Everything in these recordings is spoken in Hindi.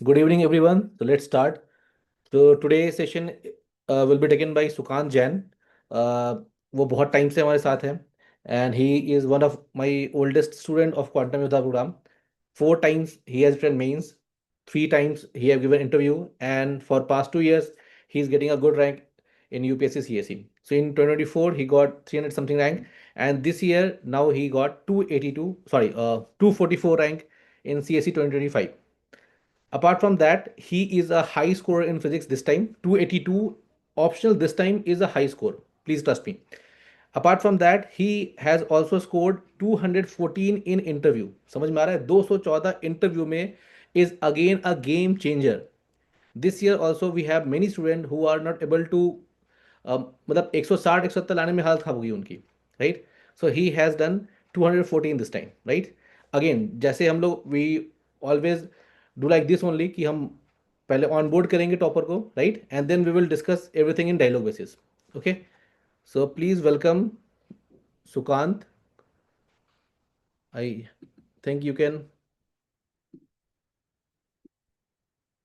Good evening, everyone. So let's start. So today's session will be taken by Sukant Jain. वो बहुत टाइम से हमारे साथ हैं and he is one of my oldest student of Quantum Yoga program. 4 times he has written mains, 3 times he have given interview, and for past 2 years he is getting a good rank in UPSC CSE. So in 2024 he got 300 something rank, and this year now he got 282, sorry, 244 rank in CSE 2025. Apart from that, he is a high scorer in physics this time, 282 optional this time is a high score. Please trust me. Apart from that, he has also scored 214 in interview. समझ में आ रहा है? 214 इंटरव्यू में is again a game changer. This year also we have many students who are not able to मतलब 160 170 लाने में हालत खराब होगी उनकी, right. So he has done 214 this time, right. Again जैसे हम लोग we always do like this only कि हम पहले ऑन बोर्ड करेंगे टॉपर को, right, and then we will discuss everything in dialogue basis. Okay. So please welcome Sukant. I think you can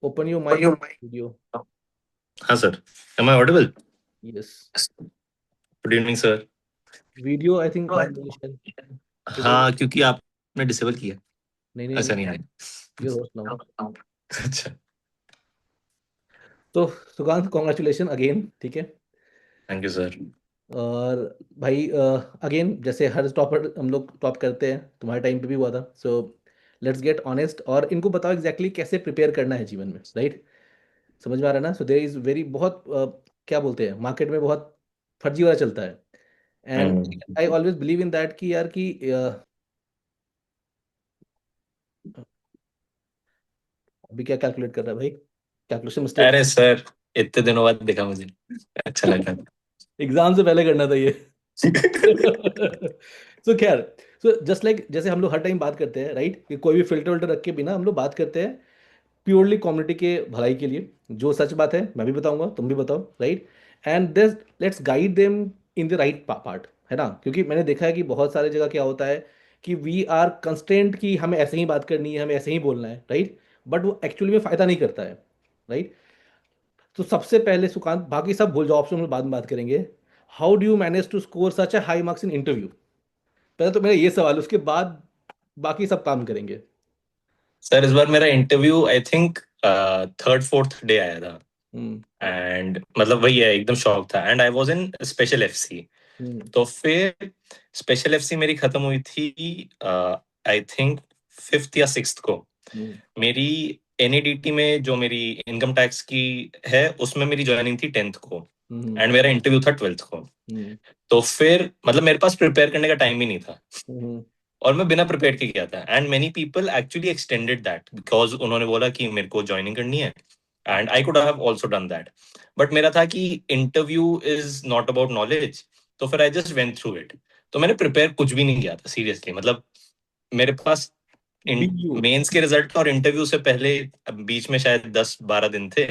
open your On mic your mic. Video. हाँ sir, am I audible? Yes. Good evening sir. Video I think on नहीं शायद. हाँ, क्योंकि आपने डिसेबल किया. नहीं नहीं ऐसा नहीं. नहीं है. ये होस्ट नाउ. अच्छा. तो सुकांत कॉन्ग्रेचुलेशन अगेन, ठीक है. Thank you sir. और भाई अगेन जैसे हर टॉपर हम लोग टॉप करते हैं, तुम्हारे टाइम पे भी हुआ था. सो लेट्स गेट ऑनेस्ट और इनको बताओ एग्जैक्टली कैसे प्रिपेयर करना है जीवन में, राइट. समझ में आ रहा है ना. सो देयर इज़ वेरी बहुत क्या बोलते हैं, मार्केट में बहुत फर्जी वाला चलता है. And hmm. I always believe in that कि यार कि अभी क्या कैलकुलेट कर रहा है भाई, कैलकुलेशन मिस्टेक. अरे सर, इतने दिनों बाद देखा मुझे. अच्छा लगा. एग्जाम से पहले करना था ये. सो खैर. सो जस्ट लाइक जैसे हम लोग हर टाइम बात करते हैं, राइट, कि कोई भी फिल्टर विल्टर रख के बिना हम लोग बात करते हैं प्योरली कम्युनिटी के भलाई के लिए. जो सच बात है मैं भी बताऊंगा, तुम भी बताओ, right. And this let's guide them in the right part, है ना. क्योंकि मैंने देखा है कि बहुत सारे जगह क्या होता है कि वी आर कंस्टेंट कि हमें ऐसे ही बात करनी है, हमें ऐसे ही बोलना है, राइट. बट वो एक्चुअली में फ़ायदा नहीं करता है, राइट. तो सबसे पहले सुकांत, बाकी सब भूल जाओ, ऑप्शन में बाद में बात करेंगे. How do you manage to score such a high marks in interview. पहले तो मेरा ये सवाल, उसके बाद बाकी सब काम करेंगे. सर, इस बार मेरा interview I think third fourth day आया था. हम्म. एंड मतलब वही है, एकदम शौक था. And I was in special FC. Hmm. तो फिर स्पेशल एफसी मेरी खत्म हुई थी आई थिंक फिफ्थ या सिक्स्थ को. हम्म. मेरी एनईडीटी में जो मेरी इनकम टैक्स की है, उसमें मेरी ज्वाइनिंग थी टेंथ को. हम्म. एंड मेरा इंटरव्यू था ट्वेल्थ को. हम्म. तो फिर मतलब मेरे पास प्रिपेयर करने का टाइम ही नहीं था. हम्म. और मैं बिना प्रिपेयर के गया था. And many people actually extended that because उन्होंने बोला कि मेरे को ज्वाइनिंग करनी है. And I could have also done that. But मेरा था कि interview is not about knowledge. तो फिर I just went through it. तो मैंने प्रिपेयर कुछ भी नहीं किया था सीरियसली. मतलब मेरे पास बी यू. मेंस के रिजल्ट और इंटरव्यू से पहले बीच में शायद 10-12 दिन थे.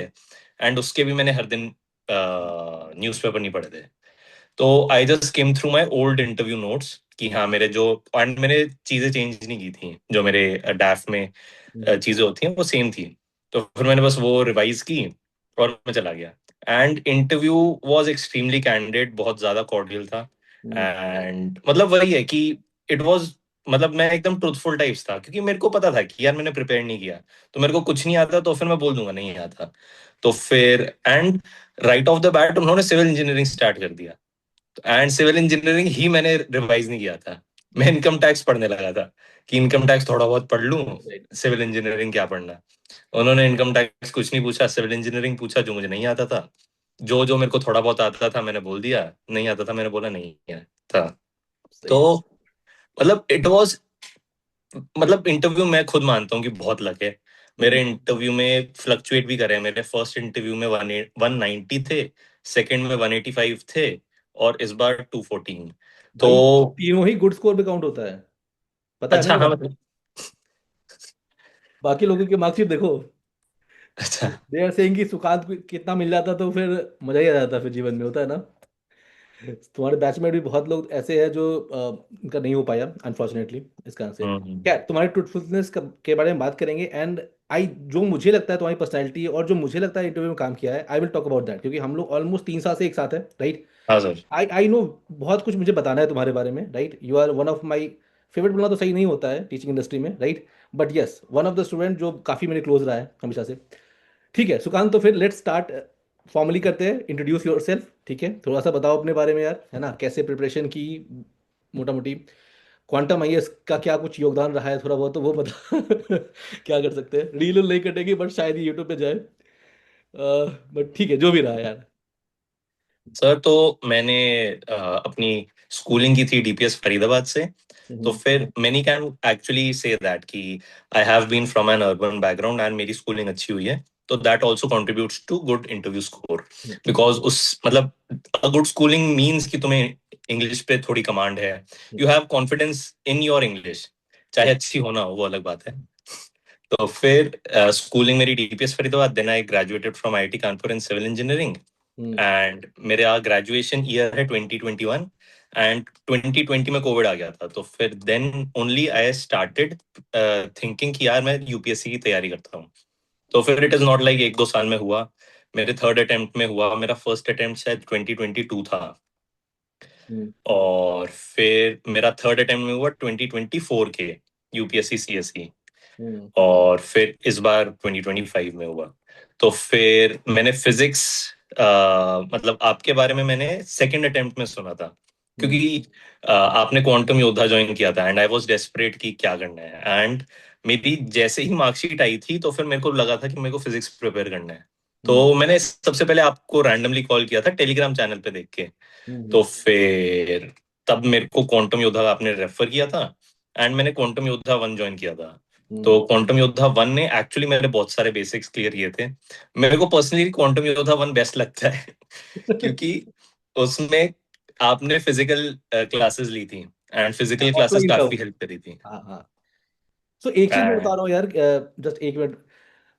एंड उसके भी मैंने हर दिन न्यूज़पेपर नहीं पढ़े थे. तो I just skim through my old interview notes कि हाँ मेरे जो, एंड मैंने चीजें चेंज नहीं की थी. जो मेरे डैफ में चीजें होती हैं वो सेम थी. तो फिर मैंने बस वो रिवाइज की और मैं चला गया. And interview was extremely candidate, बहुत ज्यादा कॉर्डियल था. एंड मतलब वही है कि इट वाज, मतलब मैं एकदम ट्रूथफुल टाइप्स था क्योंकि मेरे को पता था कि यार मैंने प्रिपेयर नहीं किया. तो मेरे को कुछ नहीं आता तो फिर मैं बोल दूंगा नहीं आता. तो फिर and right of the bat उन्होंने सिविल इंजीनियरिंग स्टार्ट कर दिया. एंड सिविल इंजीनियरिंग ही मैंने रिवाइज नहीं किया था. मैं इनकम टैक्स पढ़ने लगा था कि इनकम टैक्स थोड़ा बहुत पढ़ लूं. राइट. सिविल इंजीनियरिंग क्या पढ़ना. उन्होंने इनकम टैक्स कुछ नहीं पूछा, सिविल इंजीनियरिंग पूछा जो मुझे नहीं आता था. जो जो मेरे को थोड़ा बहुत आता था मैंने बोल दिया, नहीं आता था मैंने बोला नहीं आता. सही है. तो मतलब इट वाज, मतलब इंटरव्यू मैं खुद मानता हूँ कि बहुत लक है. मेरे इंटरव्यू में फ्लक्चुएट भी करे. मेरे फर्स्ट इंटरव्यू में 190 थे, सेकंड में 185 थे, और इस बार 214. तो भाई तीनों ही गुड स्कोर पे काउंट होता है, पता है ना अच्छा, ये हाँ बात. मतलब. बाकी लोगों के मार्कशीट देखो, अच्छा. दे आर सेइंग कि सुकांत को कितना मिल जाता तो फिर मजा ही आ जाता, फिर जीवन में, होता है ना. तुम्हारे बैच में भी बहुत लोग ऐसे हैं जो इनका नहीं हो पाया अनफॉर्चुनेटली इस कारण से। हम्म। क्या तुम्हारी ट्रूथफुलनेस के बारे में बात करेंगे, एंड आई जो मुझे लगता है तुम्हारी पर्सनैलिटी और जो मुझे लगता है इंटरव्यू में काम किया है, I will talk about that, क्योंकि हम लोग ऑलमोस्ट 3 साल से एक साथ है, राइट। हाँ सर। आई नो बहुत कुछ मुझे बताना है तुम्हारे बारे में, right. You are one of my favourite, बोलना तो सही नहीं होता है टीचिंग इंडस्ट्री में, right, but yes one of the student जो काफ़ी मेरे क्लोज रहा है हमेशा से। ठीक है सुकांत, तो फिर लेट्स स्टार्ट, फॉर्मली करते हैं, इंट्रोड्यूस योर सेल्फ, ठीक है, थोड़ा सा बताओ अपने बारे में यार, है ना, कैसे प्रिपरेशन की, मोटा मोटी क्वांटम आईएएस का क्या कुछ योगदान रहा है, थोड़ा बहुत तो वो बता। क्या कर सकते हैं, रील नहीं कटेगी बट शायद ये यूट्यूब पे जाए, बट ठीक है जो भी रहा यार। सर तो मैंने अपनी स्कूलिंग की थी डीपीएस फरीदाबाद से। तो हम्म। फिर many can actually say that कि I have been from an urban background and मेरी स्कूलिंग अच्छी हुई है। तो that also contributes to good interview score. Hmm. Because उस मतलब अ गुड स्कूलिंग मीन्स कि तुम्हें इंग्लिश पे थोड़ी कमांड है। You have confidence in your English. चाहे अच्छी होना हो वो अलग बात है। तो फिर स्कूलिंग मेरी DPS Faridabad, then I graduated from IIT Kanpur in civil engineering. Hmm. And मेरा ग्रेजुएशन ईयर है 2021। एंड 2020 में कोविड आ गया था, तो फिर then only I started thinking कि यार मैं यूपीएससी की तैयारी करता हूँ। तो फिर इट इज नॉट लाइक एक दो साल में हुआ। मेरे थर्ड अटेम्प्ट में हुआ, मेरा फर्स्ट अटेम्प्ट शायद 2022 था। हम्म। और फिर मेरा थर्ड अटेम्प्ट में हुआ 2024 के यूपीएससी सीएसई। हम्म। और फिर इस बार 2025 में हुआ। तो फिर मैंने फिजिक्स, मतलब आपके बारे में मैंने सेकंड अटेम्प्ट में सुना था। हम्म। क्योंकि आपने क्वांटम योद्धा ज्वाइन किया था एंड आई वाज डेस्परेट कि क्या करना है। एंड मेरी जैसे ही मार्कशीट आई थी तो फिर मेरे को लगा था कि मेरे को फिजिक्स प्रिपेयर करना है। हम्म। तो मैंने सबसे पहले आपको रैंडमली कॉल किया था टेलीग्राम चैनल पे देख के। हम्म। तो फिर तब मेरे को क्वांटम योद्धा आपने रेफर किया था एंड मैंने क्वांटम योद्धा 1 ज्वाइन किया था। हम्म। तो क्वांटम योद्धा 1 ने एक्चुअली मेरे बहुत सारे बेसिक्स क्लियर किए थे। मेरे को पर्सनली क्वांटम योद्धा 1 बेस्ट लगता है क्योंकि उसमें आपने फिजिकल क्लासेस ली थी एंड फिजिकल क्लासेस ऑफलाइन था काफी वो। हेल्प करी थी। हाँ हाँ। सो एक चीज मैं बता And- रहा हूँ यार, जस्ट एक मिनट,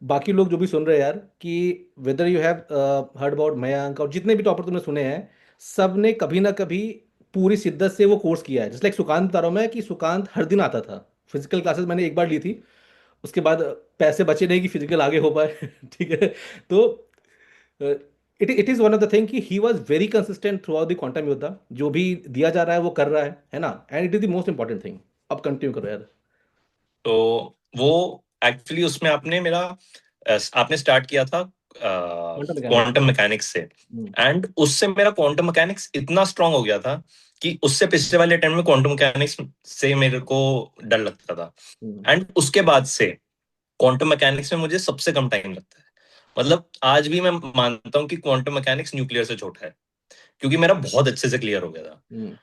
बाकी लोग जो भी सुन रहे हैं यार, कि whether you have heard about Mayank और जितने भी टॉपर तुमने सुने हैं, सब ने कभी ना कभी पूरी शिद्दत से वो कोर्स किया है। जस्ट लाइक सुकांत बता रहा हूँ मैं, कि सुकांत हर दिन आता था। फिजिकल क्लासेस मैंने एक बार ली थी, उसके बाद पैसे बचे नहीं कि फिजिकल आगे हो पाए। ठीक है। तो it is one of the thing कि he was very consistent throughout the Quantum Yoddha, जो भी दिया जा रहा है वो कर रहा है ना, and it is the most important thing. अब कंटिन्यू करो यार। तो वो एक्चुअली उसमें आपने मेरा आपने स्टार्ट किया था क्वांटम मैकेनिक्स। क्वांटम मैकेनिक्स से। एंड उससे मेरा क्वांटम मैकेनिक्स इतना स्ट्रांग हो गया था कि उससे पिछले वाले अटेम्प्ट में क्वांटम मैकेनिक्स से मेरे को डर लगता था। एंड उसके बाद से क्वांटम मैकेनिक्स में मुझे सबसे कम टाइम लगता है। मतलब आज भी मैं मानता हूँ कि क्वांटम मैकेनिक्स न्यूक्लियर से छोटा है, क्योंकि मेरा बहुत अच्छे से क्लियर हो गया था।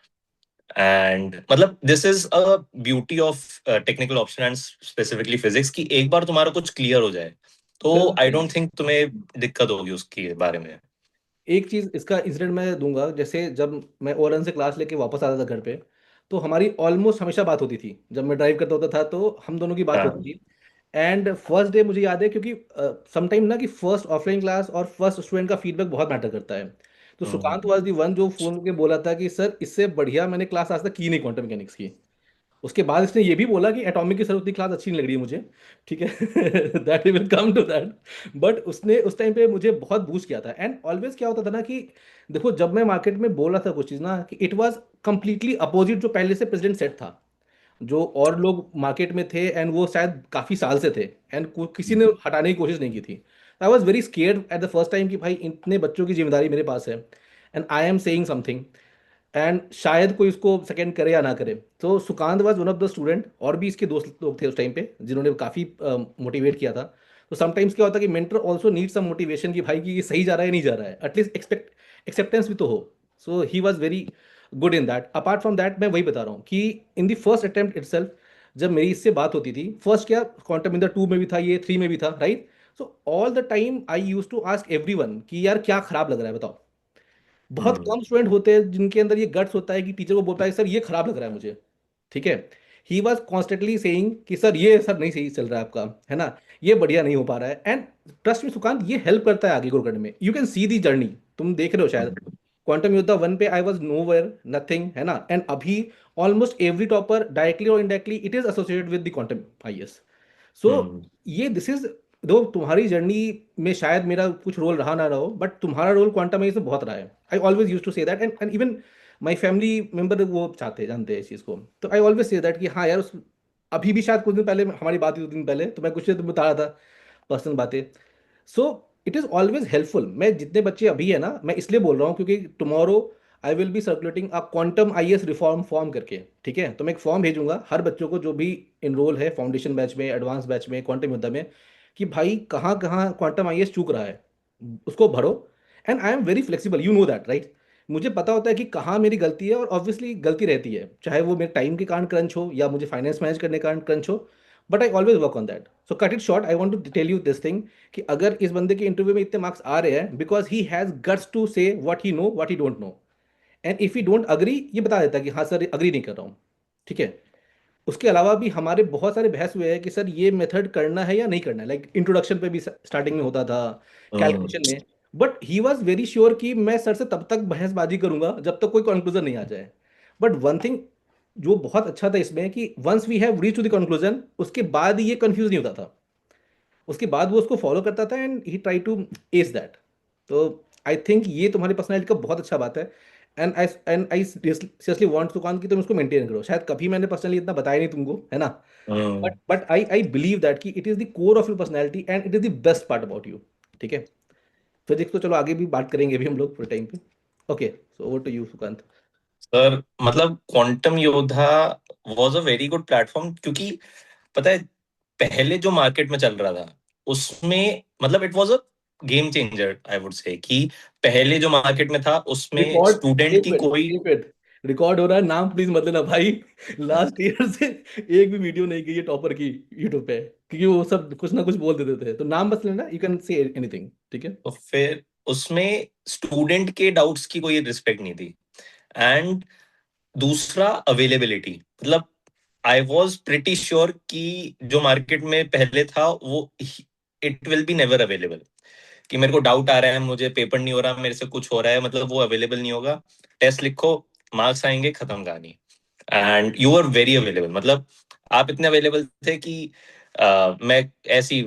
एंड मतलब this is a beauty of technical option and specifically physics कि एक बार तुम्हारा कुछ क्लियर हो जाए तो फिर आई डोंट थिंक तुम्हें दिक्कत होगी उसके बारे में। एक चीज इसका इंसिडेंट मैं दूंगा, जैसे जब मैं ओरन से क्लास लेके वापस आता था घर पे, तो हमारी ऑलमोस्ट हमेशा बात होती थी। जब मैं ड्राइव करता होता था तो हम दोनों की बात होती हाँ। थी। एंड फर्स्ट डे मुझे याद है, क्योंकि समटाइम ना कि फर्स्ट ऑफलाइन क्लास और फर्स्ट स्टूडेंट का फीडबैक बहुत मैटर करता है। तो सुकांत हम्म। वाज दी वन जो फोन करके बोला था कि सर इससे बढ़िया मैंने क्लास आज तक की नहीं क्वांटम मैकेनिक्स की। उसके बाद इसने ये भी बोला कि एटॉमिक की सर उतनी क्लास अच्छी नहीं लग रही है मुझे, ठीक है। That will come to that. But उसने उस टाइम पे मुझे बहुत बूस्ट किया था, एंड ऑलवेज क्या होता था ना कि देखो, जब मैं मार्केट में बोल रहा था कुछ चीज़ ना, कि इट वाज कंप्लीटली अपोजिट जो पहले से प्रेसिडेंट सेट था, जो और लोग मार्केट में थे, एंड वो शायद काफ़ी साल से थे, एंड किसी ने हटाने की कोशिश नहीं की थी। I was very scared at the first time कि भाई इतने बच्चों की जिम्मेदारी मेरे पास है, and I am saying something, and शायद कोई उसको सेकंड करे या ना करे। तो Sukant was one of the student, और भी इसके दोस्त लोग थे उस टाइम पे जिन्होंने काफ़ी मोटिवेट किया था। तो समटाइम्स क्या होता है कि mentor also need some motivation, कि भाई कि ये सही जा रहा है नहीं जा रहा है, एटलीस्ट एक्सेप्टेंस भी तो हो। So he was very good in that. Apart from that मैं वही बता रहा हूँ कि in the first attempt itself, जब मेरी इससे बात होती थी, फर्स्ट क्या क्वांटम इंदर 2 में भी था, ये 3 में भी था, right. So all the time I use to ask everyone कि यार क्या खराब लग रहा है बताओ। बहुत हम्म। कम स्टूडेंट होते हैं जिनके अंदर ये गट्स होता है कि टीचर को बोल पाए सर ये खराब लग रहा है मुझे, ठीक है। ही वॉज कॉन्स्टेंटली सेइंग कि सर ये सर नहीं सही चल रहा है आपका, है ना, ये बढ़िया नहीं हो पा रहा है। एंड ट्रस्ट में सुकांत, ये हेल्प करता है आगे ग्रो करने में। You can see the journey, तुम देख रहे हो शायद। क्वांटम योद्धा 1 पे आई वाज नोवेयर, नथिंग, है ना। एंड अभी ऑलमोस्ट एवरी टॉपर डायरेक्टली और indirectly it is associated with the Quantum IAS. So hmm ये दिस इज, दो तुम्हारी जर्नी में शायद मेरा कुछ रोल रहा ना रहो, बट तुम्हारा रोल क्वांटम आईएएस में बहुत रहा है। I always use to say that, and even my family member वो चाहते जानते हैं इस चीज़ को। तो आई ऑलवेज से दैट कि हाँ यार अभी भी शायद कुछ दिन पहले हमारी बात हुई, 2 दिन पहले तो मैं कुछ दिन बता रहा था पर्सनल बातें। So it is always helpful. मैं जितने बच्चे अभी है ना, मैं इसलिए बोल रहा हूँ क्योंकि tomorrow I will be circulating a quantum IAS reform form करके, ठीक है। तो मैं एक फॉर्म भेजूंगा हर बच्चों को जो भी इनरोल है फाउंडेशन बैच में, एडवांस बैच में, क्वांटम योद्धा में, कि भाई कहाँ कहाँ क्वांटम आईएएस चूक रहा है, उसको भरो। And I am very flexible, you know that right. मुझे पता होता है कि कहाँ मेरी गलती है, और ऑब्वियसली गलती रहती है, चाहे वो मेरे टाइम के कारण क्रंच हो या मुझे फाइनेंस मैनेज करने के कारण क्रंच हो, but I always work on that. So cut it short, I want to tell you this thing कि अगर इस बंदे के इंटरव्यू में इतने मार्क्स आ रहे हैं, because he has guts to say what he know, what he don't know. And if you don't agree, ये बता देता है कि हाँ सर अग्री नहीं कर रहा हूँ, ठीक है। उसके अलावा भी हमारे बहुत सारे बहस हुए हैं कि सर ये मेथड करना है या नहीं करना है, लाइक इंट्रोडक्शन पे भी स्टार्टिंग में होता था, हम्म कैलकुलेशन में। But he was very sure कि मैं सर से तब तक बहसबाजी करूंगा जब तक कोई कंक्लूजन नहीं आ जाए। बट वन थिंग जो बहुत अच्छा था इसमें कि once we have reach to the conclusion, उसके बाद ये कंफ्यूज नहीं होता था, उसके बाद वो उसको फॉलो करता था, and he try to ace that. तो आई थिंक ये तुम्हारी पर्सनैलिटी का बहुत अच्छा बात है। And I seriously want Sukant कि तुम उसको मेंटेन करो। शायद कभी मैंने पर्सनली इतना बताया नहीं तुमको, है ना। हम्म बट आई बिलीव दैट कि it is the core of your personality and it is the best part about you, ठीक है। फिजिक्स तो चलो आगे भी बात करेंगे अभी हम लोग पूरे टाइम पे। Okay, so over to you Sukant. Sir मतलब Quantum Yoddha was a very good platform, क्योंकि पता है पहले जो मार्केट में चल रहा था उसमें मतलब it was a game changer I would say, कि पहले जो मार्केट में था उसमें रिकॉर्ड, स्टूडेंट एक की मिनट कोई एक मिनट, रिकॉर्ड हो रहा है, नाम प्लीज मत लेना भाई। लास्ट ईयर से एक भी वीडियो नहीं गई है टॉपर की यूट्यूब पे, क्योंकि वो सब कुछ ना कुछ बोल देते थे। तो नाम बस लेना, यू कैन से एनीथिंग, ठीक है। तो फिर उसमें स्टूडेंट के डाउट्स की कोई रिस्पेक्ट नहीं थी। एंड दूसरा अवेलेबिलिटी, मतलब आई वॉज प्रिटी श्योर कि जो मार्केट में पहले था वो it will be never available. कि मेरे को डाउट आ रहा है, मुझे पेपर नहीं हो रहा, मेरे से कुछ हो रहा है, मतलब वो अवेलेबल नहीं होगा। टेस्ट लिखो, मार्क्स आएंगे, खत्म कहानी। And you are very available, मतलब आप इतने अवेलेबल थे कि मैं ऐसी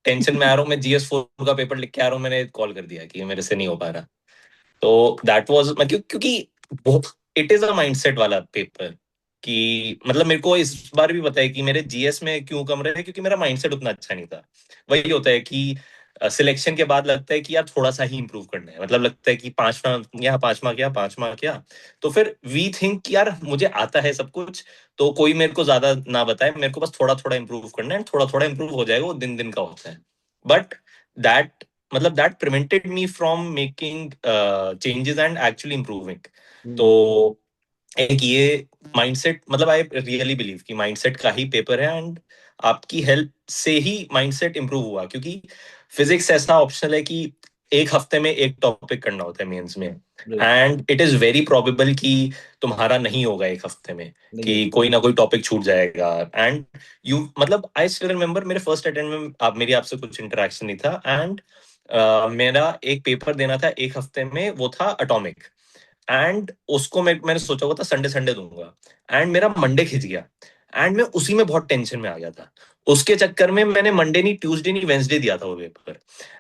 टेंशन में आ रहा हूँ, मैं GS4 का पेपर लिख के आ रहा हूँ, मैंने कॉल कर दिया कि मेरे से नहीं हो पा रहा। तो दैट वाज क्योंकि इट इज अ माइंडसेट वाला पेपर। कि मतलब मेरे को इस बार भी पता है कि मेरे GS में क्यों कम रहे, क्योंकि मेरा माइंडसेट उतना अच्छा नहीं था। वही होता है कि सिलेक्शन के बाद लगता है कि यार थोड़ा सा ही इंप्रूव करना है, मतलब लगता है कि 5वां क्या 5वां क्या 5वां क्या। तो फिर वी थिंक कि यार मुझे आता है सब कुछ, तो कोई मेरे को ज्यादा ना बताए, मेरे को बस थोड़ा थोड़ा इंप्रूव करना है, थोड़ा थोड़ा इंप्रूव हो जाएगा, वो दिन दिन का होता है। बट दैट मतलब that prevented me from making changes and actually improving. तो हम्म। एक ये माइंडसेट, मतलब आई रियली बिलीव कि माइंडसेट का ही पेपर है। एंड आपकी हेल्प से ही माइंडसेट इंप्रूव हुआ, क्योंकि फिजिक्स ऐसा ऑप्शनल है कि एक हफ्ते में एक टॉपिक करना होता है मेंस में। Right. And it is very probable कि तुम्हारा नहीं होगा एक हफ्ते में, नहीं कि होगा। कोई ना कोई टॉपिक छूट जाएगा। एंड यू मतलब आई स्टिल रिमेम्बर मेरे फर्स्ट अटेम्प्ट में आप मेरी आपसे कुछ इंटरेक्शन नहीं था। एंड मेरा एक पेपर देना था एक हफ्ते में, वो था अटोमिक। एंड उसको मैंने सोचा हुआ था संडे संडे दूंगा। एंड मेरा मंडे खिंच गया। एंड मैं उसी में बहुत टेंशन में आ गया था। उसके चक्कर में मैंने मंडे नहीं, ट्यूसडे नहीं, वेंसडे दिया था वो पेपर।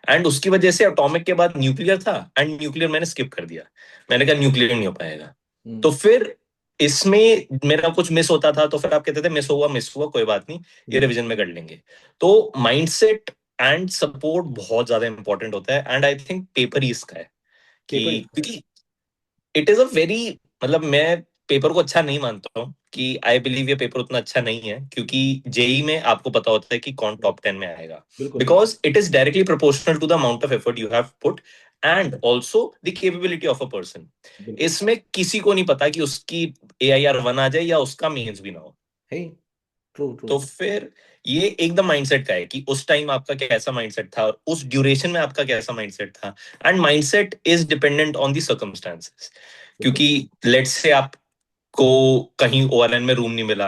एंड उसकी वजह से अटोमिक के बाद न्यूक्लियर था, एंड न्यूक्लियर मैंने स्किप कर दिया। मैंने कहा न्यूक्लियर नहीं हो पाएगा। तो हम्म। फिर इसमें मेरा कुछ मिस होता था, तो फिर आप कहते थे मिस हुआ, कोई बात नहीं, ये हम्म। रिवीजन में कर लेंगे। तो माइंडसेट एंड सपोर्ट बहुत ज्यादा इंपॉर्टेंट होता है। एंड आई थिंक पेपर ही इसका है। पेपर कि इसका है। क्योंकि इट इज अ वेरी, मतलब मैं पेपर को अच्छा नहीं मानता हूँ, कि आई बिलीव ये पेपर उतना अच्छा नहीं है, क्योंकि जेई में आपको पता होता है कि कौन हम्म, टॉप 10 में आएगा। बिल्कुल बिल्कुल। Because it is directly proportional to the amount of effort you have put, and also the capability of a person. बिल्कुल। इसमें किसी को नहीं पता कि उसकी AIR 1 आ जाए या उसका मेंस भी ना हो। है। True true. तो फिर ये एकदम माइंडसेट का है कि उस टाइम आपका कैसा माइंडसेट था, उस ड्यूरेशन में आपका कैसा माइंडसेट था। And mindset is dependent on the circumstances. बिल्कुल। क्योंकि लेट्स से आपको कहीं ORN में रूम नहीं मिला,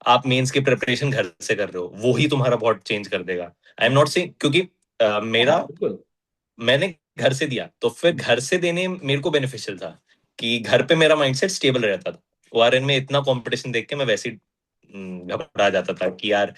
आप मेंस की प्रिपरेशन घर से कर रहे हो, वो ही तुम्हारा बहुत चेंज कर देगा। आई एम नॉट सेइंग, क्योंकि हाँ हाँ मेरा बिल्कुल। मैंने घर से दिया, तो फिर घर से देने मेरे को बेनिफिशियल था कि घर पे मेरा माइंडसेट स्टेबल रहता था। ओआरएन में इतना कंपटीशन देख के मैं वैसे ही घबरा जाता था कि यार,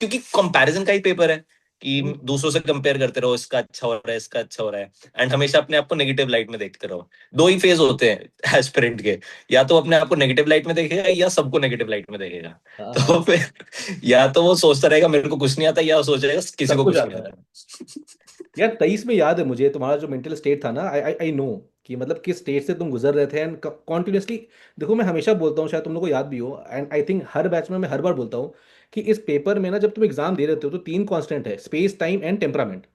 क्योंकि कंपैरिजन का ही पेपर है कि हम्म, दूसरों से कंपेयर करते रहो, इसका अच्छा हो रहा है, इसका अच्छा हो रहा है, एंड हमेशा अपने आप को नेगेटिव लाइट में देखते रहो। दो ही फेज होते हैं एस्पिरेंट के, या तो अपने आप को नेगेटिव लाइट में देखेगा या सबको नेगेटिव लाइट में देखेगा। हाँ हाँ, तो फिर या तो वो सोचता रहेगा मेरे को कुछ नहीं आता, या वो सोचेगा किसी सब को कुछ कुछ नहीं आता है। आता। यार 23 में याद है मुझे तुम्हारा जो मेंटल स्टेट था ना, आई आई आई नो कि मतलब किस स्टेट से तुम गुजर रहे थे एंड कॉन्टिन्यूसली। देखो मैं हमेशा बोलता हूँ, शायद तुम लोग को याद भी हो, and I think her batch में मैं हर बार बोलता हूँ कि इस पेपर में ना जब तुम एग्जाम दे रहे हो तो तीन कांस्टेंट है, space time and temperament.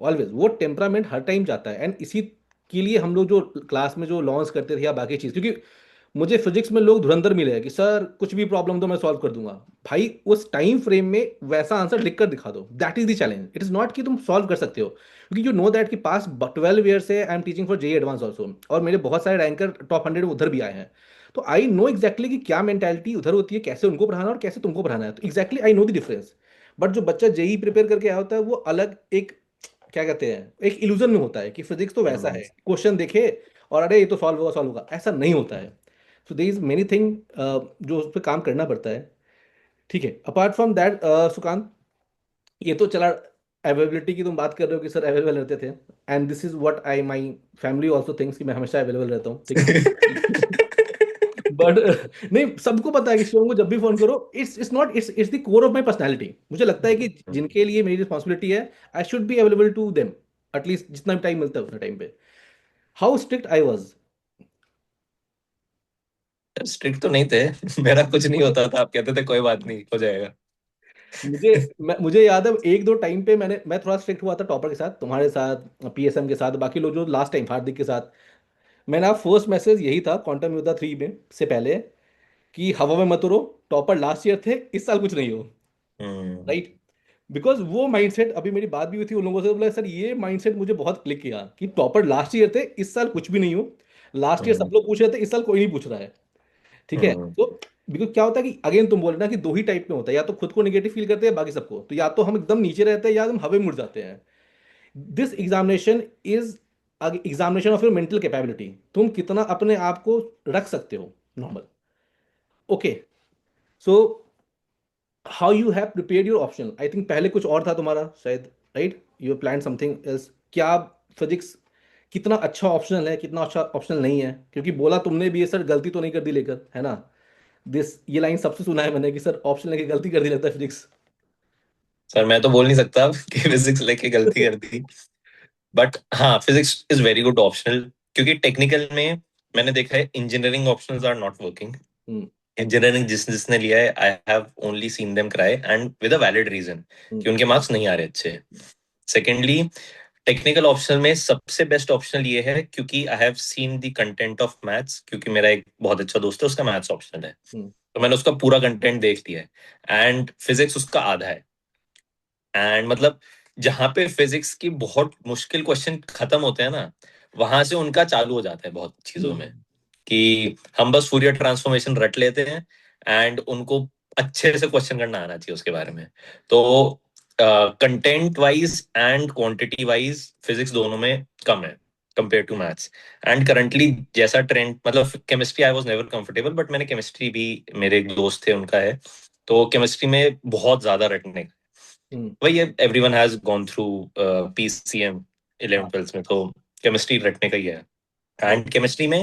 Always वो टेम्परामेंट हर टाइम जाता है, एंड इसी के लिए हम लोग जो क्लास में जो लॉन्च करते थे या बाकी चीज़, क्योंकि मुझे फिजिक्स में लोग धुरंधर मिले हैं कि सर कुछ भी प्रॉब्लम तो मैं सॉल्व कर दूंगा। भाई उस टाइम फ्रेम में वैसा आंसर लिख कर दिखा दो, that is the challenge. It is not कि तुम सॉल्व कर सकते हो, क्योंकि यू नो दैट कि पास 12 ईयर से I am teaching for JEE advance also, और मेरे बहुत सारे रैंकर टॉप 100 उधर भी आए हैं। तो आई नो एग्जैक्टली कि क्या मेंटेलिटी उधर होती है, कैसे उनको पढ़ाना और कैसे तुमको पढ़ाना है, तो exactly I know the difference. But जो बच्चा जेई प्रिपेयर करके आया होता है वो अलग एक, क्या कहते हैं, एक इल्यूजन में होता है कि फिजिक्स तो वैसा है, क्वेश्चन देखे और अरे ये तो सॉल्व होगा सॉल्व होगा, ऐसा नहीं होता है। सो देर इज मेनी थिंग जो उस पर काम करना पड़ता है। ठीक है, अपार्ट फ्रॉम दैट सुकांत, ये तो चला अवेलेबिलिटी की तुम बात कर रहे हो कि सर अवेलेबल रहते थे, and this is what I my family also thinks कि मैं हमेशा अवेलेबल रहता हूँ, ठीक है। बट नहीं, सबको पता है कि शिवम को जब भी फोन करो, it's not, it's the core of my personality. मुझे लगता है कि जिनके लिए मेरी रिस्पॉन्सिबिलिटी है, I should be available to them, at least जितना भी टाइम मिलता है उतना टाइम पे। How strict I was. Strict तो नहीं थे। मेरा कुछ नहीं होता था, आप कहते थे कोई बात नहीं हो जाएगा। मुझे याद है एक दो टाइम पे मैं थोड़ा स्ट्रिक्ट हुआ था टॉपर के साथ, तुम्हारे साथ, पीएसएम के साथ, बाकी लोग जो लास्ट टाइम हार्दिक के साथ। मैंने फर्स्ट मैसेज यही था क्वांटम योद्धा 3 में से पहले कि हवा में मत उड़ो, टॉपर लास्ट ईयर थे, इस साल कुछ नहीं हो, हम्म। राइट। बिकॉज वो माइंडसेट, अभी मेरी बात भी हुई थी उन लोगों से, बोला सर ये माइंडसेट मुझे बहुत क्लिक किया कि टॉपर लास्ट ईयर थे, इस साल कुछ भी नहीं हो। लास्ट ईयर सब हम्म। लोग पूछ रहे थे, इस साल कोई नहीं पूछ रहा है, ठीक है। हम्म। तो बिकॉज क्या होता है कि अगेन तुम बोल रहे ना कि दो ही टाइप में होता है, या तो खुद को निगेटिव फील करते हैं बाकी सबको, तो या तो हम एकदम नीचे रहते हैं या हम हवा में उड़ जाते हैं। This examination is examination of your mental capability, तुम कितना अपने आप को रख सकते हो normal. Okay, so how you have prepared your option, I think पहले कुछ और था तुम्हारा शायद, right, you plan something else. क्या फिजिक्स कितना अच्छा ऑप्शनल है, कितना अच्छा ऑप्शनल नहीं है, क्योंकि बोला तुमने भी है सर गलती तो नहीं कर दी लेकर, है ना। दिस ये लाइन सबसे सुना है मैंने कि सर ऑप्शन लेके गलती कर दी लगता है फिजिक्स। सर मैं तो बोल नहीं सकता कि फिजिक्स लेके गलती कर दी, बट हाँ physics is very good optional, क्योंकि टेक्निकल में मैंने देखा है engineering options are not working. Hmm engineering जिसने लिया है, I have only seen them cry and with a valid reason hmm कि उनके मार्क्स नहीं आ रहे अच्छे। सेकेंडली, टेक्निकल ऑप्शनल में सबसे बेस्ट ऑप्शनल ये है क्योंकि I have seen the content of maths, क्योंकि मेरा एक बहुत अच्छा दोस्त है उसका मैथ्स ऑप्शनल है, हम्म तो मैंने उसका पूरा कंटेंट देख लिया है, एंड फिजिक्स उसका आधा है। एंड मतलब जहां पे फिजिक्स की बहुत मुश्किल क्वेश्चन खत्म होते हैं ना, वहां से उनका चालू हो जाता है बहुत चीजों में, हम्म कि हम बस फूरियर ट्रांसफॉर्मेशन रट लेते हैं, एंड उनको अच्छे से क्वेश्चन करना आना चाहिए उसके बारे में। तो content wise and quantity wise physics दोनों में कम है compare to maths. And currently जैसा ट्रेंड, मतलब chemistry I was never comfortable, but मैंने केमिस्ट्री भी, मेरे एक दोस्त थे उनका है, तो केमिस्ट्री में बहुत ज्यादा रटने का, हम्म, वही है, everyone has gone through PCM हाँ 11 ट्वेल्थ में, तो केमिस्ट्री रटने का ही है। राइट। एंड केमिस्ट्री में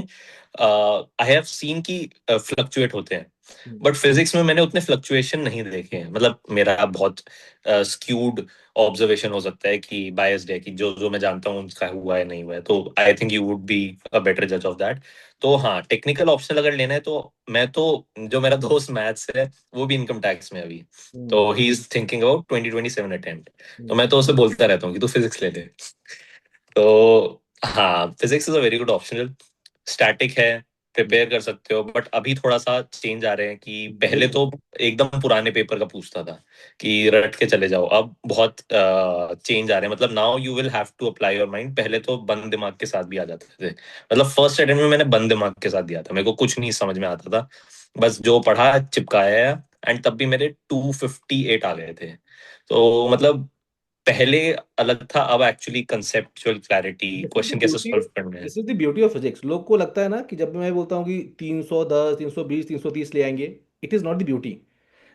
आई हैव सीन की फ्लक्चुएट होते हैं, हम्म बट फिजिक्स में मैंने उतने फ्लक्चुएशन नहीं देखे हैं। मतलब मेरा बहुत स्क्यूड ऑब्जर्वेशन हो सकता है कि बायस्ड है, कि जो जो मैं जानता हूँ उसका हुआ है नहीं हुआ है, तो I think you would be a better जज ऑफ दैट। तो हाँ, टेक्निकल ऑप्शन अगर लेना है तो मैं तो, जो मेरा दोस्त मैथ्स है वो भी इनकम टैक्स में है अभी, हम्म तो he is thinking about 2027 attempt, तो हम्म मैं तो उसे बोलता रहता हूँ कि तू फिजिक्स ले ले। तो हाँ, physics is a very good optional. Static है, हम्म, प्रिपेयर कर सकते हो, बट अभी थोड़ा सा चेंज आ रहे हैं कि पहले बिल्कुल। तो एकदम पुराने पेपर का पूछता था कि रट के चले जाओ, अब बहुत चेंज आ रहे हैं, मतलब now you will have to apply your mind. पहले तो बंद दिमाग के साथ भी आ जाते थे, मतलब फर्स्ट अटेम्प्ट में मैंने बंद दिमाग के साथ दिया था, मेरे को कुछ नहीं समझ में आता था, बस जो पढ़ा चिपकाया, एंड तब भी मेरे 258 आ गए थे। तो मतलब पहले अलग था, अब actually conceptual clarity, this is the question कैसे ब्यूटी सॉल्व करने हैं। This is the beauty of physics. लोग को लगता है ना कि जब मैं बोलता हूँ कि 310 320 330 ले आएंगे, it is not the beauty.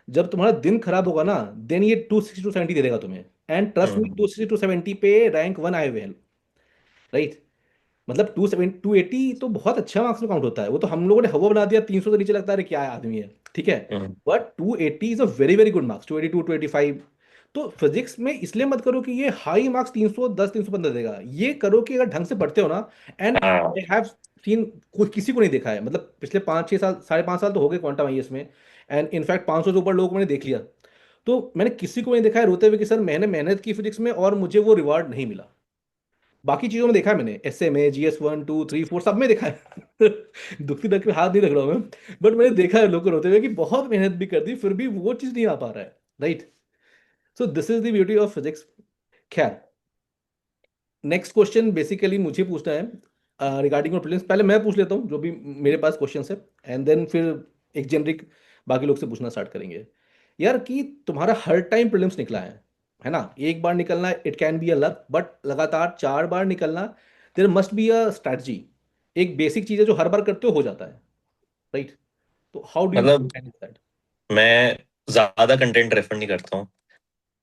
जब तुम्हारा दिन खराब होगा ना, देन ये 260 टू 70 दे देगा तुम्हें। And trust me, hmm. 260 to 70 पे रैंक वन आए हुए हैं। राइट। मतलब 280 तो बहुत अच्छा मार्क्स में काउंट होता है। वो तो हम लोगों ने हवा बना दिया, 300 से नीचे लगता है अरे क्या आदमी है। ठीक है। Hmm. But 280 is a very very good marks, 282 285। तो फिजिक्स में इसलिए मत करो कि ये हाई मार्क्स 310 315 देगा। ये करो कि अगर ढंग से पढ़ते हो ना। एंड हाँ। आई हैव सीन, किसी को नहीं देखा है, मतलब पिछले 5 6 साल, 5.5 साल तो हो गए क्वांटम आईएएस में। एंड इनफैक्ट 500 से ऊपर लोगों को मैंने देख लिया। तो मैंने किसी को नहीं देखा है रोते हुए कि सर मैंने मेहनत की फिजिक्स में और मुझे वो रिवार्ड नहीं मिला। बाकी चीजों में देखा है मैंने, एसए में, GS 1 2 3 4 सब में देखा है। दुखती दुख में हाथ नहीं रख रहा हूं मैं। बट मैंने देखा है लोग को रोते हुए कि बहुत मेहनत भी कर दी फिर भी वो चीज नहीं आ पा रहा है। Right. So this is the beauty of physics. खैर, नेक्स्ट क्वेश्चन बेसिकली मुझे पूछना है रिगार्डिंग योर प्रीलिम्स। पहले मैं पूछ लेता हूँ जो भी मेरे पास क्वेश्चन है, एंड देन फिर एक जेनरिक बाकी लोग से पूछना स्टार्ट करेंगे। यार कि तुम्हारा हर टाइम प्रीलिम्स निकला है ना? एक बार निकलना it can be a luck, but लगातार 4 बार निकलना, there must be a strategy. एक बेसिक चीज है जो हर बार करते हो जाता है। राइट। तो हाउ डू यू मतलब मैनेज दैट? मैं ज्यादा कंटेंट रेफर नहीं करता हूँ।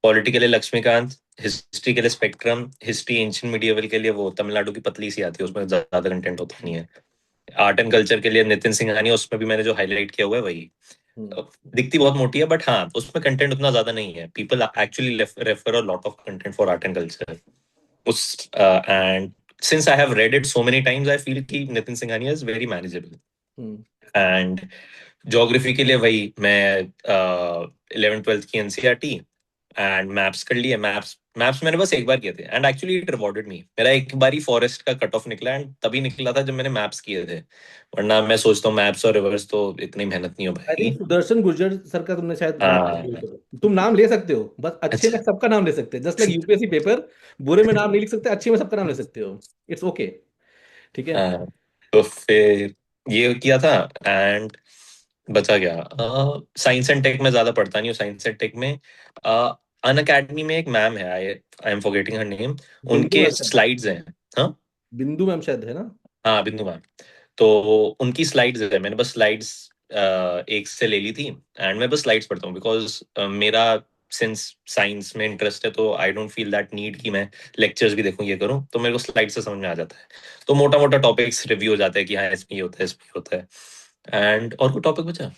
पॉलिटी के लिए लक्ष्मीकांत, हिस्ट्री के लिए स्पेक्ट्रम, हिस्ट्री एंशियंट मिडिएवल के लिए वो तमिलनाडु की पतली सी आती है, उसमें ज्यादा कंटेंट होता नहीं है। आर्ट एंड कल्चर के लिए नितिन सिंघानिया, उसमें भी मैंने जो हाईलाइट किया हुआ है वही। दिखती बहुत मोटी है, बट हाँ उसमें कंटेंट उतना ज्यादा नहीं है। People actually refer a lot of content for art and culture उस and since I have read it so many times I feel कि Nitin Singhania is very manageable. And geography के लिए वही मैं 11th 12th की एनसीईआरटी एंड मैप्स कर लिए। मैप्स मैप्स मैंने बस एक बार किए थे एंड एक्चुअली इट रिवॉर्डेड मी। मेरा एक बार ही फॉरेस्ट का कट ऑफ निकला एंड तभी निकला था जब मैंने मैप्स किए थे, वरना मैं सोचता हूँ मैप्स और रिवर्स तो इतनी मेहनत नहीं हो आई थिंक पाएगी। सुदर्शन गुर्जर सर का तुमने शायद नाम लिया हाँ। होगा। तुम नाम ले सकते हो, बस अच्छे में अच्छा। सबका नाम ले सकते हैं, जस्ट लाइक यूपीएससी पेपर। बुरे में नाम नहीं लिख सकते, अच्छे में सबका नाम ले सकते हो। It's okay. ठीक है। हाँ, तो फिर ये किया था एंड बचा गया। साइंस एंड टेक में ज्यादा पढ़ता नहीं हूँ। साइंस एंड टेक में अन अकेडमी में एक मैम है, I am forgetting her name. बिंदु उनके मैम शायद। स्लाइड्स हैं। हाँ। बिंदु मैम शायद है ना? हाँ, बिंदु मैम। तो उनकी स्लाइड्स है, मैंने बस स्लाइड्स एक से ले ली थी एंड मैं बस स्लाइड्स पढ़ता हूँ बिकॉज मेरा सिंस साइंस में इंटरेस्ट है, तो I don't feel that need कि मैं लेक्चर्स भी देखूं ये करूं। तो मेरे को स्लाइड से समझ में आ जाता है। तो मोटा मोटा टॉपिक्स रिव्यू हो जाता है कि हाँ इसमें ये होता है, इसमें ये होता है। एंड और कोई टॉपिक बचा?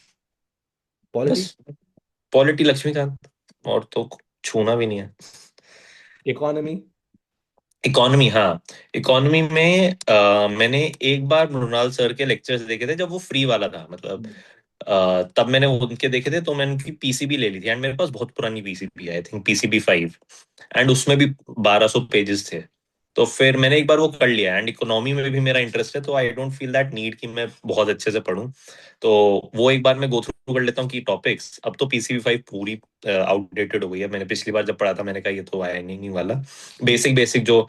पॉलिटी। बस पॉलिटी, लक्ष्मीकांत, और तो छूना भी नहीं है। इकोनॉमी। इकोनॉमी, हाँ। इकोनॉमी में मैंने एक बार मृणाल सर के लेक्चर्स देखे थे जब वो फ्री वाला था, मतलब तब मैंने उनके देखे थे। तो मैंने उनकी पीसीबी ले ली थी एंड मेरे पास बहुत पुरानी पीसीबी है, आई थिंक पीसीबी 5। एंड उसमें भी 1200 पेजेस थे। तो फिर मैंने एक बार वो कर लिया एंड इकोनॉमी में भी मेरा इंटरेस्ट है, तो I don't feel that need कि मैं बहुत अच्छे से पढूं। तो वो एक बार मैं गो थ्रू कर लेता हूँ कि टॉपिक्स। अब तो पीसीबी 5 पूरी आउटडेटेड हो गई है। मैंने पिछली बार जब पढ़ा था मैंने कहा ये तो आया नहीं वाला। बेसिक बेसिक जो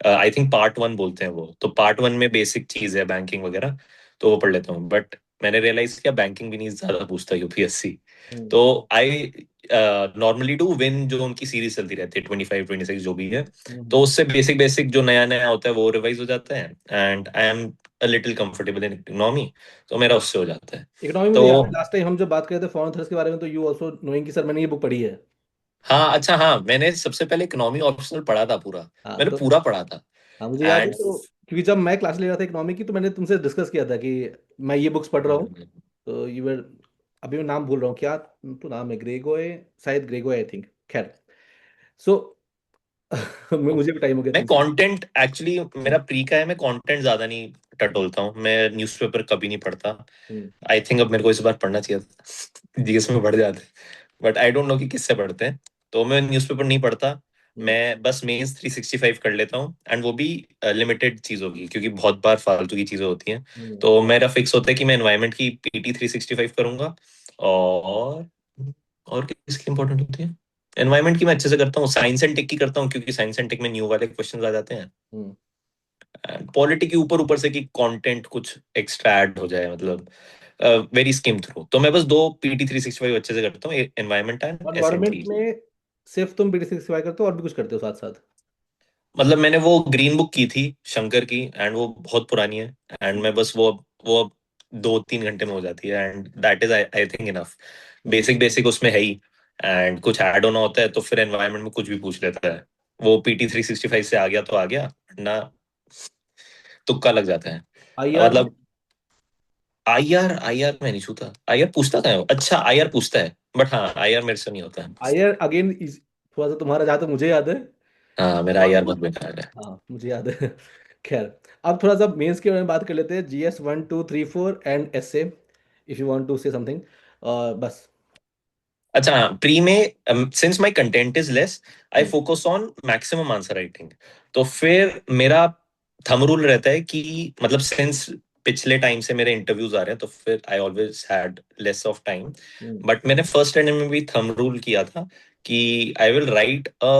आई थिंक पार्ट 1 बोलते हैं, वो तो पार्ट 1 में बेसिक चीज है बैंकिंग वगैरह, तो वो पढ़ लेता हूँ। बट मैंने रियलाइज किया बैंकिंग भी नहीं ज्यादा पूछता यूपीएससी। हम्म। तो आई नॉर्मली डू विन, जो उनकी सीरीज चलती रहती है 25 26 जो भी है। तो हम्म। उससे बेसिक बेसिक जो नया नया होता है वो रिवाइज हो जाता है and I am a little comfortable in economy, तो मेरा उससे हो जाता है। इकोनॉमी मुझे तो याद है, लास्ट टाइम हम जब बात कर रहे थे फॉरेन अफेयर्स के बारे में, तो यू आल्सो नोइंग कि सर मैंने ये बुक पढ़ी है। हाँ, अच्छा, हाँ, मैंने सबसे पहले इकोनॉमी ऑप्शनल पढ़ा था पूरा। हाँ मैंने तो, पूरा पढ़ा था। हाँ मुझे याद है। एंड तो क्योंकि जब मैं क्लास ले रहा था इकोनॉमी की, तो मैंने तुमसे डिस्कस किया था कि मैं ये बुक्स पढ़ रहा हूँ। तो यू वर, अभी मैं नाम भूल रहा हूँ क्या तो नाम है, ग्रेगोए, शायद ग्रेगोए आई थिंक। खैर। सो मुझे भी टाइम हो गया मैं तुमसे। कंटेंट एक्चुअली मेरा प्री का है, मैं कंटेंट ज्यादा नहीं टटोलता हूँ। मैं न्यूज़पेपर कभी नहीं पढ़ता। हम्म। आई थिंक अब मेरे को इस बार पढ़ना चाहिए था। जीएस में बढ़ जाते, बट आई डोंट नो कि किससे पढ़ते हैं। तो मैं न्यूज़पेपर नहीं पढ़ता। हम्म। मैं बस मेंस 365 कर लेता हूँ एंड वो भी लिमिटेड चीज होगी क्योंकि बहुत बार फालतू की चीजें होती हैं। हम्म। तो मेरा फिक्स होता है कि मैं एनवायरनमेंट की PT 365 करूंगा। और और किसकी इंपॉर्टेंट होती है? एनवायरनमेंट की मैं अच्छे से करता हूँ। साइंस एंड टेक की करता हूँ क्योंकि साइंस एंड टेक में न्यू वाले क्वेश्चन आ जाते हैं। हम्म। पॉलिटी के ऊपर ऊपर से कि कंटेंट कुछ एक्स्ट्रा ऐड हो जाए, मतलब वेरी स्किम थ्रू। तो मैं बस दो PT 365 अच्छे से करता हूँ, एनवायरनमेंट एंड और एस एम एनवायरमेंट थ्री में सिर्फ तुम बीटीसी सिवाय करते हो और भी कुछ करते हो साथ साथ? मतलब मैंने वो ग्रीन बुक की थी शंकर की, एंड वो बहुत पुरानी है, एंड मैं बस वो 2-3 घंटे में हो जाती है, and that is I think enough. Hmm. Basic basic उसमें है ही, एंड कुछ ऐड होना होता है तो फिर एनवायरनमेंट में कुछ भी पूछ लेता है। वो PT 365 से आ गया तो आ गया, ना तुक्का लग जाता है। आईआर में? मतलब IR IR में नहीं छूता, IR पूछता था, अच्छा IR पूछता है, बट हाँ IR मेरे से नहीं होता है। आईआर अगेन थोड़ा सा तुम्हारा, जहाँ तक मुझे याद है। हाँ मेरा और IR वो, बहुत बेकार है। हाँ मुझे याद है। खैर, अब थोड़ा सा मेंस के बारे में बात कर लेते हैं, GS 1 2 3 4 and essay, if you want to say something, बस। अच्छा हाँ, प्री में since my content is less, I hmm. Focus on maximum answer writing. तो फिर मेरा थंब रूल रहता है कि मतलब सिंस पिछले टाइम से मेरे इंटरव्यूज आ रहे हैं, तो फिर I always had less of time. Hmm. But मैंने फर्स्ट अटेम्प्ट में भी थंब रूल किया था कि I will write a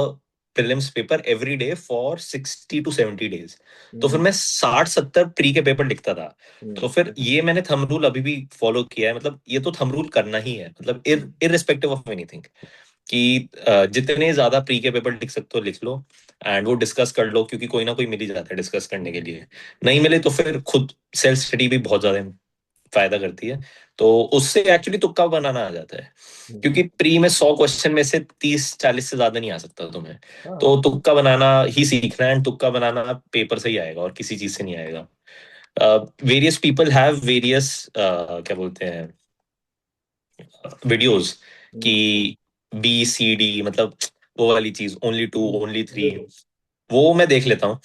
prelims paper every day for 60 to 70 days। तो फिर हम्म। मैं 60-70 प्री के पेपर लिखता था। तो हम्म। फिर ये मैंने थंब रूल अभी भी फॉलो किया है, मतलब ये तो थंब रूल करना ही है, मतलब इररिस्पेक्टिव ऑफ एनीथिंग, कि जितने ज्यादा प्री के पेपर लिख सकते हो लिख लो, एंड वो डिस्कस कर लो, क्योंकि कोई ना कोई मिल ही जाता है डिस्कस करने के हम्म। लिए। नहीं मिले तो फिर खुद सेल्फ स्टडी भी बहुत ज्यादा फायदा करती है। तो उससे एक्चुअली तुक्का बनाना आ जाता है, हम्म। क्योंकि प्री में 100 क्वेश्चन में से 30-40 से ज्यादा नहीं आ सकता तुम्हें। हाँ। तो तुक्का बनाना ही सीखना है, एंड तुक्का बनाना पेपर से ही आएगा और किसी चीज से नहीं आएगा। वेरियस पीपल हैव वेरियस क्या बोलते हैं वीडियोस, हम्म। कि B C D, मतलब वो वाली चीज, ओनली 2 ओनली 3, only 2। वो मैं देख लेता हूँ,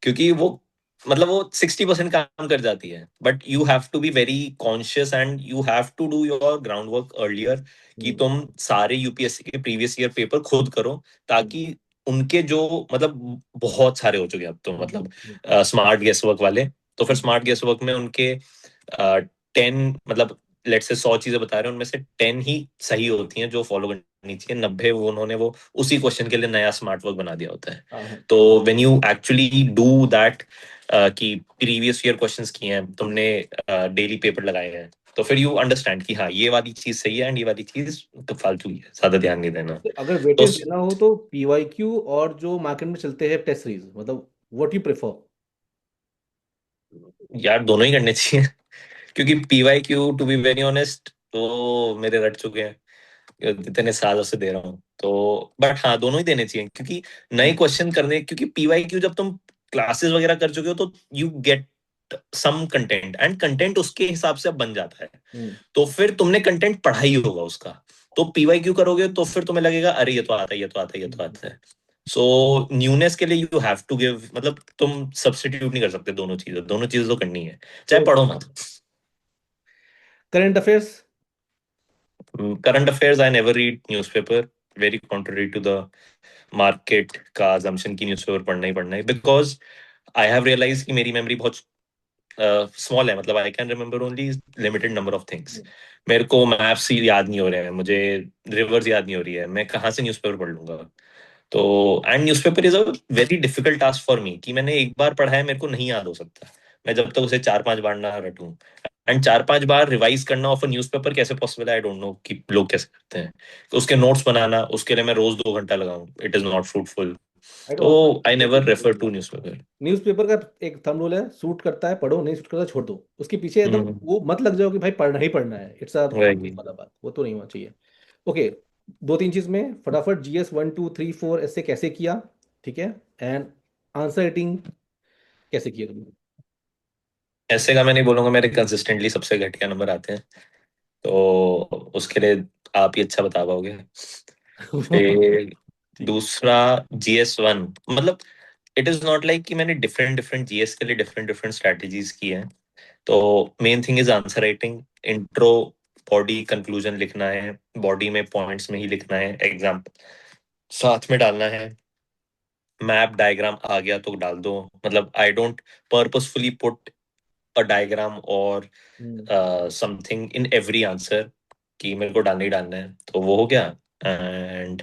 क्योंकि वो मतलब वो 60% काम कर जाती है, but you have to be very conscious and you have to do your ground work earlier, कि हम्म। तुम सारे यूपीएससी के प्रीवियस ईयर पेपर खुद करो, हम्म। ताकि उनके जो मतलब बहुत सारे हो चुके हैं अब तो, मतलब हम्म। स्मार्ट गेस वर्क वाले, तो फिर हम्म। स्मार्ट गेस वर्क में उनके 10, मतलब लेट से 100 चीजें बता रहे हैं, उनमें से 10 ही सही होती हैं जो फॉलो करनी चाहिए, 90 वो उन्होंने वो उसी क्वेश्चन के लिए नया स्मार्ट वर्क बना दिया होता है। हाँ हाँ। तो when you actually do that, कि प्रीवियस ईयर क्वेश्चंस किए हैं तुमने, डेली पेपर लगाए हैं, तो फिर यू अंडरस्टैंड कि हाँ ये वाली चीज सही है एंड ये वाली चीज तो फालतू ही है, ज्यादा ध्यान नहीं देना। तो अगर तो वेटेज देना हो तो PYQ और जो मार्केट में चलते हैं टेस्ट सीरीज, मतलब व्हाट यू प्रेफर? यार दोनों ही करने चाहिए, क्योंकि PYQ to be very honest तो मेरे रट चुके हैं, इतने सालों से दे रहा हूँ तो। बट हाँ दोनों ही देने चाहिए, क्योंकि नए क्वेश्चन करने, क्योंकि PYQ जब तुम क्लासेस वगैरह कर चुके हो तो you get some content, and content उसके हिसाब से अब बन जाता है। हम्म। तो फिर तुमने कंटेंट पढ़ा ही होगा उसका, तो PYQ करोगे तो फिर तुम्हें लगेगा अरे ये तो आता है, ये तो आता है, ये तो आता है। सो न्यूनेस के लिए यू हैव टू गिव, मतलब तुम सब्स्टिट्यूट नहीं कर सकते दोनों चीजें, दोनों चीजें तो करनी है, चाहे तो पढ़ो मत। Current affairs? Current affairs I never read newspaper, very contrary to the market का assumption की न्यूज़पेपर पढ़ना ही पढ़ना है, बिकॉज आई हैव रियलाइज कि मेरी मेमोरी बहुत स्मॉल है, मतलब I can remember only limited number of things. मेरे को मैप्स ही याद नहीं हो रहे हैं, मुझे रिवर्स याद नहीं हो रही है, मैं कहाँ से न्यूज़पेपर पढ़ लूंगा? तो and newspaper is a very difficult task for me, कि मैंने एक बार पढ़ा है मेरे को नहीं याद हो सकता, मैं जब तक उसे 4-5 बार ना रटूं। एंड 4-5 बार रिवाइज करना ऑफ अ न्यूज़पेपर कैसे पॉसिबल है, आई डोंट नो कि लोग कैसे करते हैं। तो उसके नोट्स बनाना, उसके लिए मैं रोज 2 घंटा लगाऊं, it is not fruitful. I तो also I never refer prefer. To newspaper. Newspaper का एक थंब रूल है, सूट करता है पढ़ो, नहीं सूट करता छोड़ दो। उसके पीछे एकदम हम्म, वो मत लग जाओ कि भाई पढ़ना ही पढ़ना है, इट्स अ वही। वाला बात, वो तो नहीं होना चाहिए। ओके, दो तीन चीज में फटाफट, GS 1 2 3 4 ऐसे कैसे किया, ठीक है, एंड आंसर राइटिंग कैसे किया तुमने? ऐसे का मैं नहीं बोलूंगा, मेरे कंसिस्टेंटली सबसे घटिया नंबर आते हैं, तो उसके लिए आप ही अच्छा बता पाओगे। फिर ठीक है। दूसरा GS 1, मतलब इट इज नॉट लाइक कि मैंने डिफरेंट डिफरेंट जीएस के लिए डिफरेंट डिफरेंट स्ट्रैटेजीज की हैं। तो main thing is answer writing, intro, body, conclusion लिखना है, बॉडी में पॉइंट्स में ही लिखना है, एग्जाम साथ में डालना है, मैप डायग्राम आ गया तो डाल दो, मतलब I don't purposefully put a diagram और हम्म। समथिंग इन एवरी आंसर, कि मेरे को डालना ही डालना है, तो वो हो गया। एंड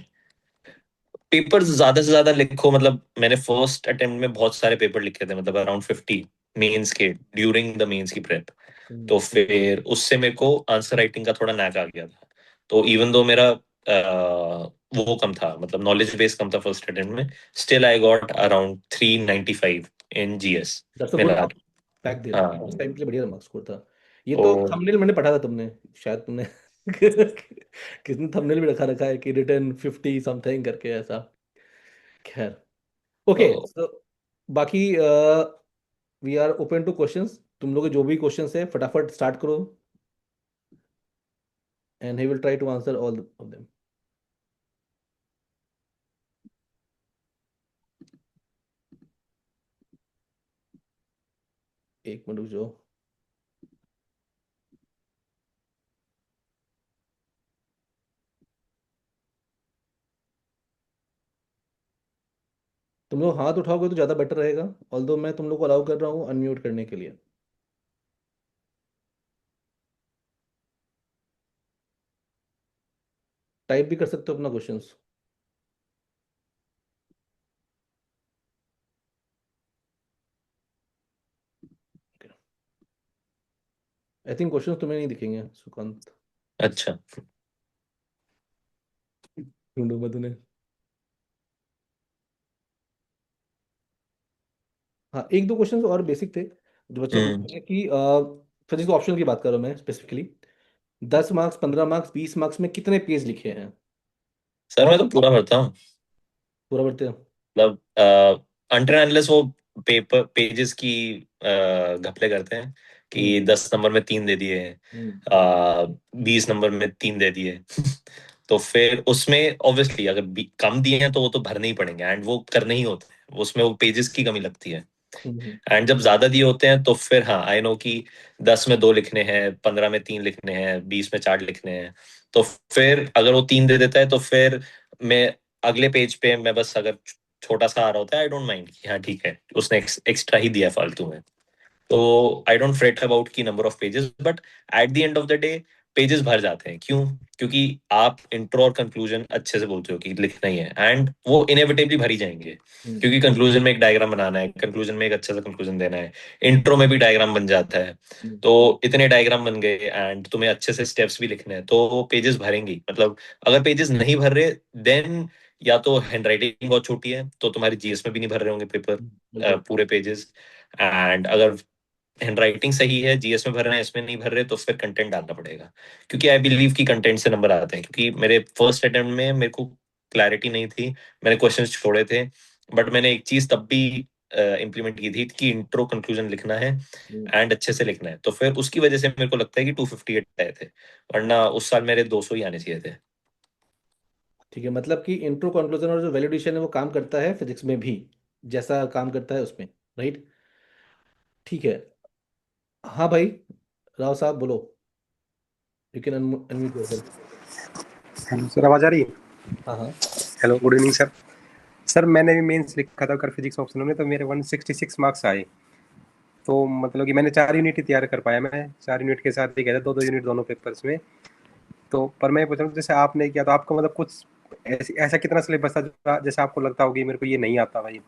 पेपर ज्यादा से ज्यादा लिखो, मतलब मैंने फर्स्ट अटेम्प्ट में बहुत सारे पेपर लिखे थे, मतलब अराउंड 50 मेंस के, ड्यूरिंग द मेंस की प्रेप। हम्म। तो फिर उससे मेरे को आंसर राइटिंग का थोड़ा नैक आ गया था। तो इवन दो मेरा वो कम था, मतलब नॉलेज बेस कम था फर्स्ट अटेम्प्ट में। Still I got around 395 in GS that's a good मिला मार्क के। बैक देन, हाँ। उस टाइम के लिए बढ़िया मार्क्स स्कोर था। ये तो तो थंबनेल मैंने पढ़ा था तुमने, शायद तुमने किसने थंबनेल भी रखा रखा है कि रिटर्न 50 समथिंग करके ऐसा। खैर, ओके। तो सो बाकी we are open to questions. तुम लोग के जो भी क्वेश्चंस है फटाफट स्टार्ट करो, and he will try to answer all of them. एक मिनट रुक जाओ। तुम लोग हाथ उठाओगे तो ज़्यादा बेटर रहेगा, ऑल्दो मैं तुम लोग को अलाउ कर रहा हूँ अनम्यूट करने के लिए। टाइप भी कर सकते हो अपना क्वेश्चंस। आई थिंक क्वेश्चंस तुम्हें नहीं दिखेंगे सुकांत। अच्छा। ढूंढो मत उन्हें। हाँ, एक दो क्वेश्चंस और बेसिक थे जो बच्चे हम्म। पूछते हैं कि फिजिक्स ऑप्शन की बात कर रहा हूँ मैं स्पेसिफिकली। 10 मार्क्स, 15 मार्क्स, 20 मार्क्स में कितने पेज लिखे हैं? सर और मैं तो पूरा भरता हूँ। पूरा बढ़ते हैं। मतलब अंटर एनलेस वो पेपर पेजेस की घपले करते हैं हम्म। कि 10 नंबर में 3 दे दिए, हम्म। 20 नंबर में 3 दे दिए। तो फिर उसमें ऑब्वियसली अगर कम दिए हैं तो वो तो भरने ही पड़ेंगे, एंड वो करने ही होते हैं, उसमें वो पेजेस की कमी लगती है। हम्म। एंड जब ज्यादा दिए होते हैं तो फिर हाँ आई नो कि 10 में 2 लिखने हैं, 15 में 3 लिखने हैं, 20 में 4 लिखने हैं। तो फिर अगर वो 3 दे देता है तो फिर मैं अगले पेज पे मैं बस अगर छोटा सा आ रहा होता है, आई डोंट माइंड कि हाँ ठीक है उसने एक्स्ट्रा ही दिया है फालतू में। तो आई डोंट फ्रेट अबाउट की number of pages, but at the end of the day pages भर जाते हैं। क्यों? क्योंकि आप इंट्रो और कंक्लूजन अच्छे से बोलते हो कि लिखना ही है, एंड वो इनएविटेबली भर ही जाएंगे। हम्म। क्योंकि कंक्लूजन में एक डायग्राम बनाना है, कंक्लूजन में एक अच्छा सा कंक्लूजन देना है, इंट्रो में भी डायग्राम बन जाता है। हम्म। तो इतने डायग्राम बन गए एंड तुम्हें अच्छे से स्टेप्स भी लिखने हैं तो पेजेस भरेंगी। मतलब अगर पेजेस नहीं भर रहे देन या तो हैंडराइटिंग बहुत छोटी है तो तुम्हारी जीएस में भी नहीं भर रहे होंगे पेपर बिल्कुल। पूरे पेजेस। एंड अगर हैंडराइटिंग सही है, जीएस में भर रहे हैं इसमें नहीं भर रहे, तो फिर कंटेंट डालना पड़ेगा। क्योंकि आई बिलीव कि कंटेंट से नंबर आते हैं। क्योंकि मेरे फर्स्ट अटेम्प्ट में मेरे को क्लैरिटी नहीं थी, मैंने क्वेश्चंस छोड़े थे, बट मैंने एक चीज तब भी इम्प्लीमेंट की थी कि इंट्रो कंक्लूजन लिखना है हम्म। एंड अच्छे से लिखना है। तो फिर उसकी वजह से मेरे को लगता है कि 258 आए थे, वरना उस साल मेरे 200 ही आने चाहिए थे। ठीक है, मतलब कि इंट्रो कंक्लूजन और जो वैलिडेशन है वो काम करता है फिजिक्स में भी, जैसा काम करता है उसमें, राइट? ठीक है। हाँ भाई, राव साहब बोलो। You can unmute yourself. Hello sir, आवाज़ आ रही है? हाँ हाँ। Hello, good evening sir. Sir मैंने भी मेंस लिखा था कर फिजिक्स ऑप्शनल में, तो मेरे 166 मार्क्स आए। तो मतलब कि मैंने 4 यूनिट ही तैयार कर पाया। मैं 4 यूनिट के साथ ही गया था, 2-2 यूनिट दोनों पेपर्स में। तो पर मैं पूछ रहा हूँ, जैसे आपने किया तो आपका मतलब कुछ ऐसा कितना सिलेबस था जैसे आपको लगता होगी मेरे को ये नहीं आता भाई,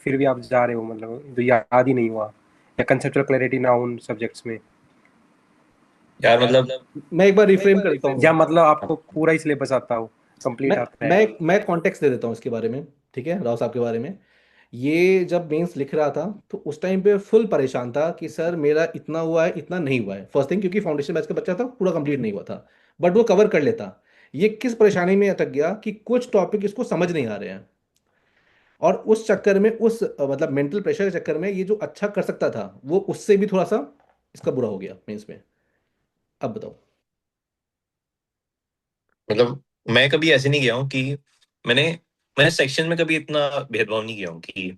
फिर भी आप जा रहे हो, मतलब जो याद ही नहीं हुआ, या कंसेप्चुअल क्लैरिटी ना उन सब्जेक्ट्स में, यार मतलब मैं एक बार रिफ्रेम करता या हूँ। मतलब आपको पूरा ही सिलेबस आता हो, मैं कंप्लीट आता है? मैं कॉन्टेक्स्ट दे देता हूँ इसके बारे में। ठीक है, राव साहब के बारे में। ये जब मेंस लिख रहा था तो उस टाइम पे फुल परेशान था कि सर मेरा इतना हुआ है, इतना नहीं हुआ है। फर्स्ट थिंग, क्योंकि फाउंडेशन बैच का बच्चा था, पूरा कंप्लीट नहीं हुआ था, बट वो कवर कर लेता। ये किस परेशानी में अटक गया कि कुछ टॉपिक इसको समझ नहीं आ रहे हैं, और उस चक्कर में, उस मतलब मेंटल प्रेशर के चक्कर में, ये जो अच्छा कर सकता था वो उससे भी थोड़ा सा इसका बुरा हो गया मेंस में। अब बताओ। मतलब मैं कभी ऐसे नहीं गया हूँ कि मैंने मैंने सेक्शन में कभी इतना भेदभाव नहीं किया हूँ कि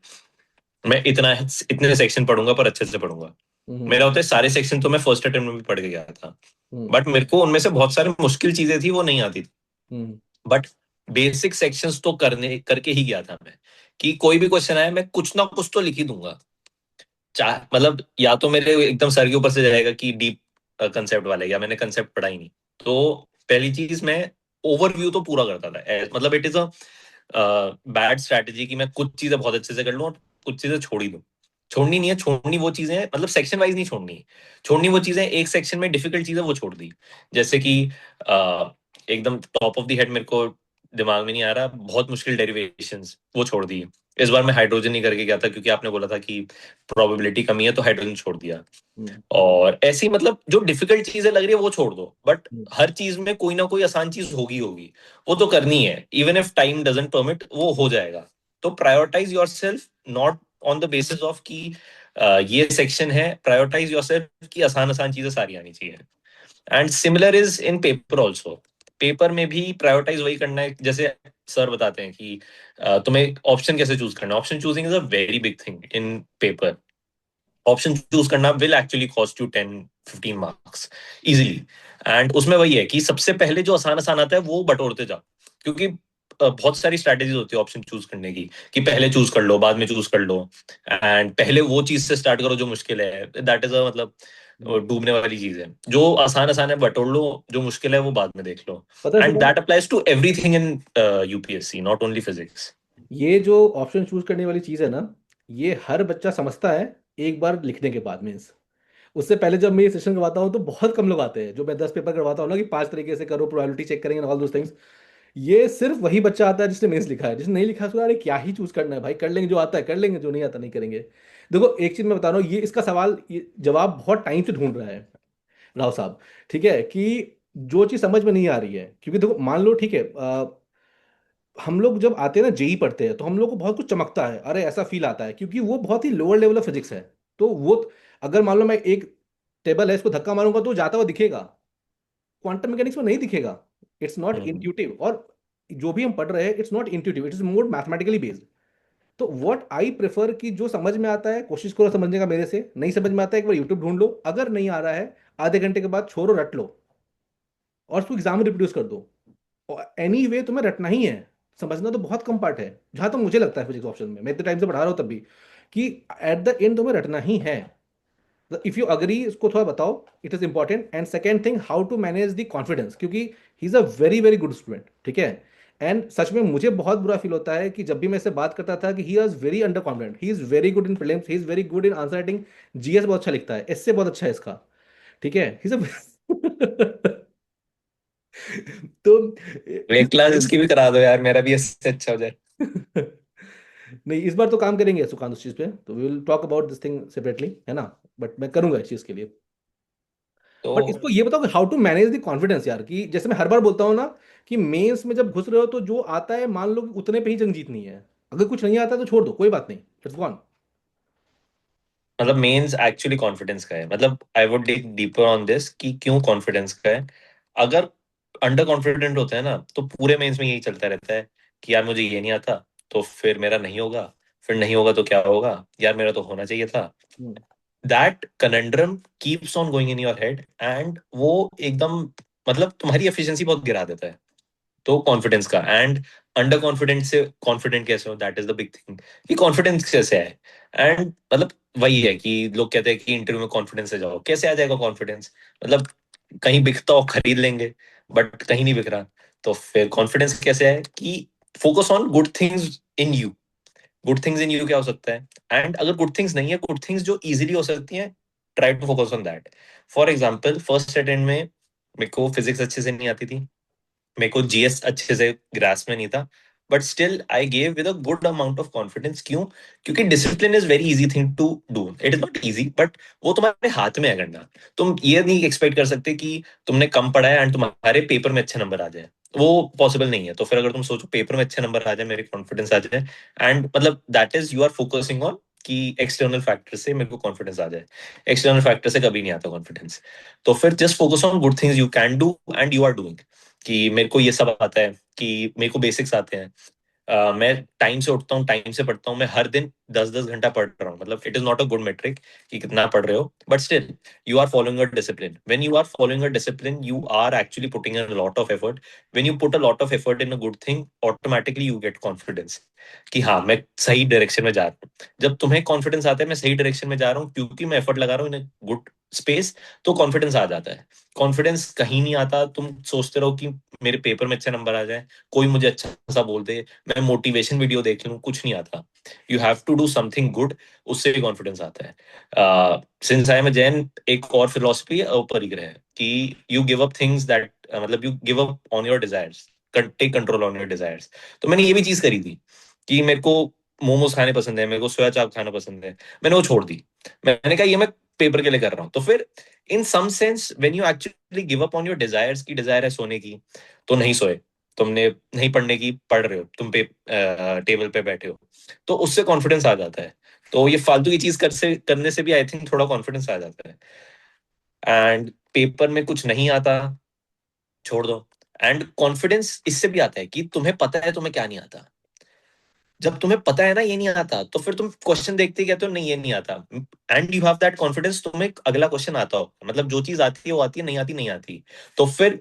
मैं इतने सेक्शन पढ़ूंगा पर अच्छे से पढ़ूंगा। हम्म। मेरा होता है सारे सेक्शन तो मैं फर्स्ट अटेम्प्ट में भी पढ़ के गया था, हम्म। बट मेरे को उनमें से बहुत सारी मुश्किल चीजें थी वो नहीं आती थी। हम्म। बट बेसिक सेक्शंस तो करने करके ही गया था मैं, कि कोई भी क्वेश्चन आए मैं कुछ ना कुछ तो लिख ही दूंगा। चाहे मतलब या तो मेरे एकदम सर के ऊपर से जाएगा कि डीप कंसेप्ट वाले, या मैंने कंसेप्ट पढ़ा ही नहीं। तो पहली चीज मैं ओवरव्यू तो पूरा करता था। मतलब it is a bad strategy कि मैं कुछ चीजें बहुत अच्छे से कर लूं और कुछ चीजें छोड़ ही दूं। छोड़नी नहीं है, छोड़नी वो चीजें मतलब सेक्शन वाइज नहीं छोड़नी है। छोड़नी वो चीजें एक सेक्शन में डिफिकल्ट चीजें वो छोड़ दी। जैसे कि एकदम टॉप ऑफ द हेड मेरे को दिमाग में नहीं आ रहा, बहुत मुश्किल डेरिवेशंस वो छोड़ दी। इस बार मैं हाइड्रोजन नहीं करके गया था क्योंकि आपने बोला था कि प्रोबेबिलिटी कमी है, तो हाइड्रोजन छोड़ दिया। और ऐसी मतलब जो डिफिकल्ट चीजें लग रही है वो छोड़ दो, बट हर चीज में कोई ना कोई आसान चीज होगी होगी, वो तो करनी है। Even if time doesn't permit, वो हो जाएगा। तो prioritize yourself, not on the basis of कि ये सेक्शन है। प्रायोरिटाइज योरसेल्फ कि आसान आसान चीजें सारी आनी चाहिए। And similar is in paper also. Paper में भी प्रायोरिटाइज वही करना है जैसे सर बताते हैं कि तुम्हें ऑप्शन कैसे चूज करना है। Option choosing is a very big thing in paper. Option choose करना will actually cost you 10-15 marks easily. And उसमें वही है कि सबसे पहले जो आसान आसान आता है वो बटोरते जाओ, क्योंकि बहुत सारी स्ट्रैटेजीज होती है ऑप्शन चूज करने की, कि पहले चूज कर लो, बाद में चूज कर लो। एंड पहले वो चीज से स्टार्ट करो जो मुश्किल है। दैट इज अ मतलब डूबने वाली चीज है। जो आसान आसान है बटोर लो, जो मुश्किल है वो बाद में देख लो। पता है एंड सुबह, that applies to everything in UPSC, not only physics. ये जो ऑप्शन चूज करने वाली चीज़ है ना, ये हर बच्चा समझता है एक बार लिखने के बाद। मीन्स उससे पहले जब मैं ये सेशन करवाता हूँ तो बहुत कम लोग आते हैं। जो मैं 10 पेपर करवाता हूँ ना कि 5 तरीके से करो, प्रोबेबिलिटी चेक करेंगे, ऑल दोस थिंग्स, ये सिर्फ वही बच्चा आता है जिसने मेंस लिखा है। जिसने नहीं लिखा उसको अरे क्या ही चूज करना है भाई, कर लेंगे, जो आता है कर लेंगे, जो नहीं आता नहीं करेंगे। देखो एक चीज मैं बता रहा हूँ, ये इसका सवाल, ये जवाब बहुत टाइम से ढूंढ रहा है राव साहब। ठीक है कि जो चीज समझ में नहीं आ रही है, क्योंकि देखो मान लो ठीक है, हम लोग जब आते हैं ना जेई पढ़ते हैं तो हम लोग को बहुत कुछ चमकता है, अरे ऐसा फील आता है, क्योंकि वो बहुत ही लोअर लेवल ऑफ फिजिक्स है। तो वो अगर मान लो मैं एक टेबल है इसको धक्का मारूंगा तो जाता हुआ दिखेगा, क्वांटम मैकेनिक्स में नहीं दिखेगा। इट्स नॉट इंट्यूटिव, और जो भी हम पढ़ रहे हैं it's not intuitive, it is more mathematically based. तो व्हाट आई प्रेफर कि जो समझ में आता है कोशिश करो समझने का, मेरे से नहीं समझ में आता है एक बार यूट्यूब ढूंढ लो, अगर नहीं आ रहा है आधे घंटे के बाद छोड़ो, रट लो और उसको एग्जाम में रिप्रोड्यूस कर दो। एनी वे तुम्हें रटना ही है, समझना तो बहुत कम पार्ट है। जहां तक मुझे लगता है फिजिक्स ऑप्शन में, मैं इतने टाइम से पढ़ा रहा हूं तब भी, कि एट द एंड तुम्हें रटना ही है। इफ यू अग्री इसको थोड़ा बताओ, it is important. And second thing, how to manage the confidence, क्योंकि he is a very very good student. ठीक है, एंड सच में मुझे बहुत बुरा फील होता है कि जब भी मैं इससे बात करता था कि ही is very under confident, he is very good in prelims, he is very good in answer writing, GS बहुत अच्छा लिखता है, इससे बहुत अच्छा है इसका। ठीक है, ही इज तो एक क्लास इसकी भी करा दो यार, मेरा भी इससे अच्छा हो जाए। नहीं, इस बार तो काम करेंगे सुकांत उस चीज पे, तो we will talk about this thing separately, है ना। बट मैं करूंगा इस चीज के लिए। तो बट इसको ये बताओ कि how to manage the confidence यार, कि जैसे मैं हर बार बोलता हूँ ना कि मेंस में जब घुस रहे हो तो जो आता है मान लो कि उतने पे ही जंग जीतनी है, अगर कुछ नहीं आता तो छोड़ दो, कोई बात नहीं, इट्स गॉन। मतलब मेंस एक्चुअली कॉन्फिडेंस का है। मतलब I would dig deeper on this कि क्यों कॉन्फिडेंस का है। अगर अंडर कॉन्फिडेंट होते हैं ना, तो पूरे मेंस में यही चलता रहता है कि यार मुझे ये नहीं आता, तो फिर मेरा नहीं होगा, फिर नहीं होगा तो क्या होगा, यार मेरा तो होना चाहिए था। That conundrum keeps on going in your head, and वो एकदम मतलब तुम्हारी एफिशिएंसी बहुत गिरा देता है। तो कॉन्फिडेंस का, एंड अंडर कॉन्फिडेंस से कॉन्फिडेंट कैसे हो, that is the big thing कि कॉन्फिडेंस कैसे आए। एंड मतलब वही है कि लोग कहते हैं कि इंटरव्यू में कॉन्फिडेंस से जाओ, कैसे आ जाएगा कॉन्फिडेंस। मतलब कहीं बिकता हो खरीद लेंगे, बट कहीं नहीं बिक रहा, तो फिर कॉन्फिडेंस कैसे आए कि focus on good things in you. Good things in you क्या हो सकता है, एंड अगर गुड थिंग्स नहीं है, गुड थिंग्स जो इजीली हो सकती हैं, try to focus on that. For example first attempt में मेरे को फिजिक्स अच्छे से नहीं आती थी, मेरे को जीएस अच्छे से ग्रास में नहीं था, but still I gave with a good amount of confidence. क्यों? क्योंकि discipline is very easy thing to do. It is not easy, but वो तुम्हारे हाथ में है करना। तुम ये नहीं एक्सपेक्ट कर सकते कि तुमने कम पढ़ा है एंड तुम्हारे पेपर में अच्छे नंबर आ जाए, वो पॉसिबल नहीं है। तो फिर अगर तुम सोचो पेपर में अच्छे नंबर आ जाए, मेरे कॉन्फिडेंस आ जाए, एंड मतलब that is you are focusing on कि एक्सटर्नल फैक्टर से मेरे को कॉन्फिडेंस आ जाए। एक्सटर्नल फैक्टर से कभी नहीं आता कॉन्फिडेंस। तो फिर just focus on good things you can do and you are doing. कि मेरे को ये सब आता है, कि मेरे को बेसिक्स आते हैं। मैं टाइम से उठता हूँ, टाइम से पढ़ता हूँ, मैं हर दिन 10-10 घंटा पढ़ रहा हूँ। मतलब it is not a good metric कि कितना पढ़ रहे हो, but still you are following a discipline. When you are following a discipline, you are actually putting a lot of effort. When you put a lot of effort in a good thing, automatically you get confidence कि हाँ मैं सही डायरेक्शन में जा रहा हूँ। जब तुम्हें कॉन्फिडेंस आता है मैं सही डायरेक्शन में जा रहा हूँ क्योंकि मैं एफर्ट लगा रहा हूँ इन गुड स्पेस, तो कॉन्फिडेंस आ जाता है। कॉन्फिडेंस कहीं नहीं आता, तुम सोचते रहो कि मेरे पेपर में अच्छे नंबर आ जाए, कोई मुझे अच्छा सा बोल दे, मैं मोटिवेशन वीडियो देख लूं, कुछ नहीं आता। You have to do something good, उससे भी कॉन्फिडेंस आता है। सिंस आई एम जैन, एक और फिलोसफी है अपरिग्रह, कि you give up things that मतलब you give up on your desires. Take control on your desires. तो मैंने ये भी चीज करी थी कि मेरे को मोमोज खाने पसंद है, मेरे को सोया चाप खाना पसंद है, मैंने वो छोड़ दी। मैंने कहा ये मैं पेपर के लिए कर रहा हूँ। तो फिर in some sense when you actually give up on your desires, की डिजायर है सोने की, तो नहीं सोए, तुमने नहीं पढ़ने की, पढ़ रहे हो तुम पे टेबल पे बैठे हो, तो उससे कॉन्फिडेंस आ जाता है। तो ये फालतू की चीज करने से भी आई थिंक थोड़ा कॉन्फिडेंस आ जाता है। एंड पेपर में कुछ नहीं आता, छोड़ दो। एंड कॉन्फिडेंस इससे भी आता है कि तुम्हें पता है तुम्हें क्या नहीं आता। जब तुम्हें पता है ना ये नहीं आता, तो फिर तुम क्वेश्चन देखते ही कहते हो नहीं ये नहीं आता, and you have that confidence, तुम्हें अगला क्वेश्चन आता हो, मतलब जो चीज आती है वो आती है, नहीं आती नहीं आती। तो फिर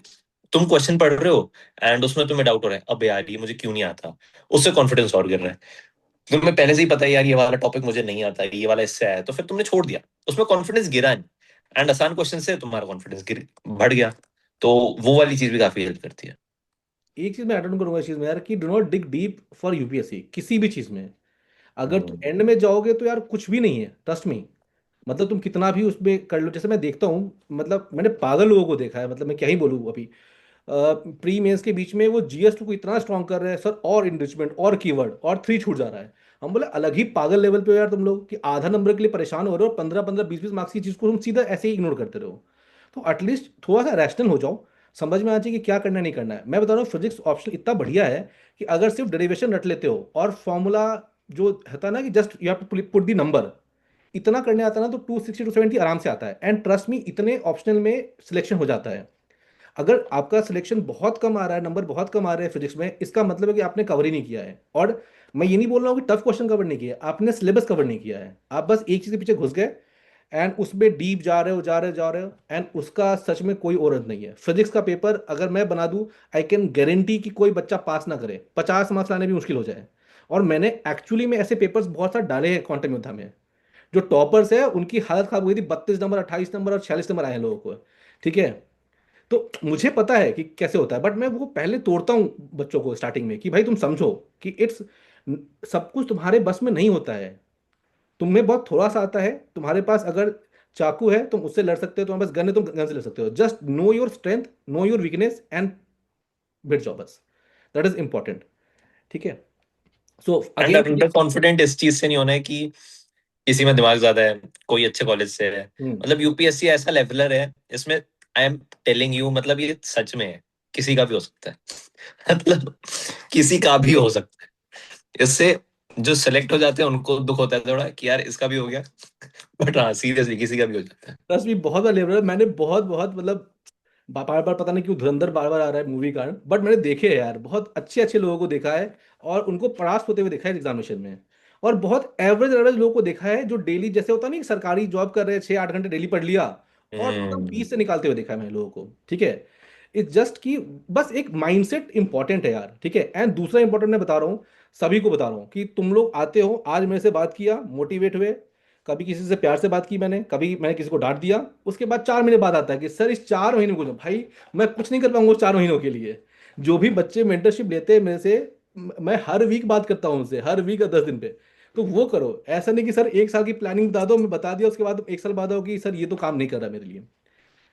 तुम क्वेश्चन पढ़ रहे हो एंड उसमें तुम्हें डाउट हो रहा है, अब यार ये मुझे क्यों नहीं आता, उससे कॉन्फिडेंस और गिर रहा है। तुम्हें पहले से ही पता है यार ये वाला टॉपिक मुझे नहीं आता, ये वाला इससे आया, तो फिर तुमने छोड़ दिया, उसमें कॉन्फिडेंस गिरा नहीं। एंड आसान क्वेश्चन से तुम्हारा कॉन्फिडेंस गिर बढ़ गया। तो वो वाली चीज भी काफी हेल्प करती है। एक चीज मैं ऐड ऑन करूंगा इस चीज में यार, कि do not dig deep for UPSC किसी भी चीज में। अगर तुम हम्म। एंड में जाओगे तो यार कुछ भी नहीं है, ट्रस्ट मी। मतलब तुम कितना भी उसमें कर लो, जैसे मैं देखता हूँ, मतलब मैंने पागल लोगों को देखा है, मतलब मैं क्या ही बोलूँ अभी। प्री मेंस के बीच में वो जीएस को इतना स्ट्रॉन्ग कर रहे हैं सर, और इनरिचमेंट और कीवर्ड और 3 छूट जा रहा है। हम बोले अलग ही पागल लेवल पे हो यार तुम लोग, कि आधा नंबर के लिए परेशान हो रहे हो, 15-15 20-20 मार्क्स की चीज को तुम सीधा ऐसे ही इग्नोर करते रहो। तो एटलीस्ट थोड़ा सा रैशनल हो जाओ, समझ में आ जाए कि क्या करना है नहीं करना है। मैं बता रहा हूँ फिजिक्स ऑप्शन इतना बढ़िया है कि अगर सिर्फ डेरिवेशन रट लेते हो और फॉर्मूला जो होता है ना, कि just you have to put the number, इतना करने आता है ना, तो 260 270 आराम से आता है। एंड ट्रस्ट मी, इतने ऑप्शनल में सिलेक्शन हो जाता है। अगर आपका सिलेक्शन बहुत कम आ रहा है, नंबर बहुत कम आ रहे हैं फिजिक्स में, इसका मतलब है कि आपने कवर ही नहीं किया है। और मैं ये नहीं बोल रहा हूँ कि टफ क्वेश्चन कवर नहीं किया, आपने सिलेबस कवर नहीं किया है, आप बस एक चीज के पीछे घुस गए एंड उसमें डीप जा रहे हो जा रहे हो जा रहे हो, एंड उसका सच में कोई और अंत नहीं है। फिजिक्स का पेपर अगर मैं बना दूं, आई कैन गारंटी कि कोई बच्चा पास ना करे, 50 मार्क्स लाने भी मुश्किल हो जाए। और मैंने एक्चुअली में ऐसे पेपर्स बहुत सारे डाले हैं क्वांटम योद्धा में। जो टॉपर्स है उनकी हालत खराब हुई थी, 32 नंबर 28 नंबर और 46 नंबर आए हैं लोगों को। ठीक है। तो मुझे पता है कि कैसे होता है, बट मैं वो पहले तोड़ता हूँ बच्चों को स्टार्टिंग में, कि भाई तुम समझो कि इट्स सब कुछ तुम्हारे बस में नहीं होता है। तुम्हें बहुत थोड़ा सा आता है, तुम्हारे पास अगर चाकू है तुम उससे लड़ सकते हो, तुम्हारे पास गन है तुम गन से लड़ सकते हो। Just know your strength, know your weakness and भिड़ जाओ बस। That is important. ठीक है। So and again under confident इस चीज से नहीं होना है कि किसी में दिमाग ज्यादा है, कोई अच्छे कॉलेज से है। मतलब यूपीएससी ऐसा लेवलर है, इसमें आई एम टेलिंग यू, मतलब ये सच में है, किसी का भी हो सकता है। मतलब किसी का भी हो सकता है। इससे जो सेलेक्ट हो जाते हैं उनको दुख होता है थोड़ा कि यार इसका भी हो गया। बट हाँ सीरियसली किसी का भी हो जाता है। बस भी बहुत बार लेवल मैंने बहुत बहुत मतलब बार बार पता नहीं क्यों धुरंधर बार बार आ रहा है मूवी कारण, बट मैंने देखे हैं यार, बहुत अच्छे अच्छे लोगों को देखा है और उनको पास होते हुए देखा है एग्जामिनेशन में। और बहुत एवरेज एवरेज लोगों को देखा है जो डेली, जैसे होता नहीं, सरकारी जॉब कर रहे हैं, 6-8 घंटे डेली पढ़ लिया और एकदम हम्म। 20 से निकालते हुए देखा है मैंने लोगों को। ठीक है। इट्स जस्ट कि बस एक माइंडसेट इंपॉर्टेंट है यार। ठीक है। एंड दूसरा इंपॉर्टेंट मैं बता रहा हूँ, सभी को बता रहा हूँ, कि तुम लोग आते हो, आज मेरे से बात किया, मोटिवेट हुए, कभी किसी से प्यार से बात की मैंने, कभी मैंने किसी को डांट दिया, उसके बाद 4 महीने बाद आता है कि सर इस 4 महीने को, भाई मैं कुछ नहीं कर पाऊंगा उस 4 महीनों के लिए। जो भी बच्चे मेंटरशिप लेते हैं मेरे से, मैं हर वीक बात करता हूँ उनसे, हर वीक 10 दिन पे। तो वो करो, ऐसा नहीं कि सर 1 साल की प्लानिंग बता दो, मैं बता दिया उसके बाद 1 साल बाद आओ कि सर ये तो काम नहीं कर रहा मेरे लिए।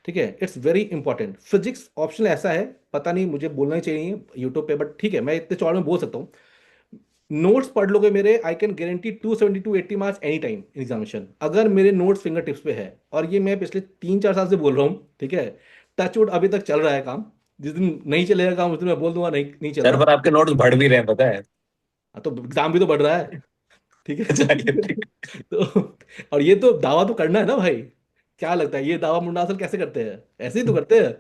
ठीक है। It's very important. Physics optional ऐसा है, पता नहीं मुझे बोलना ही चाहिए यूट्यूब पे, बट ठीक है मैं इतने चौड़ में बोल सकता हूँ। नोट्स पढ़ लोगे मेरे, I can guarantee 270 to 80 marks any time examination, अगर मेरे नोट्स फिंगर टिप्स पे है। और ये मैं पिछले 3-4 साल से बोल रहा हूँ। ठीक है। टचवुड अभी तक चल रहा है काम। जिस दिन नहीं चलेगा काम उस दिन मैं बोल दूंगा नहीं नहीं चल सर रहा। पर आपके नोट्स बढ़ भी रहे हैं पता है। हाँ, तो एग्जाम भी तो बढ़ रहा है। ठीक जाके है। तो और ये तो दावा तो करना है ना भाई। क्या लगता है ये दावा मुंडा असल कैसे करते हैं, ऐसे ही तो करते हैं।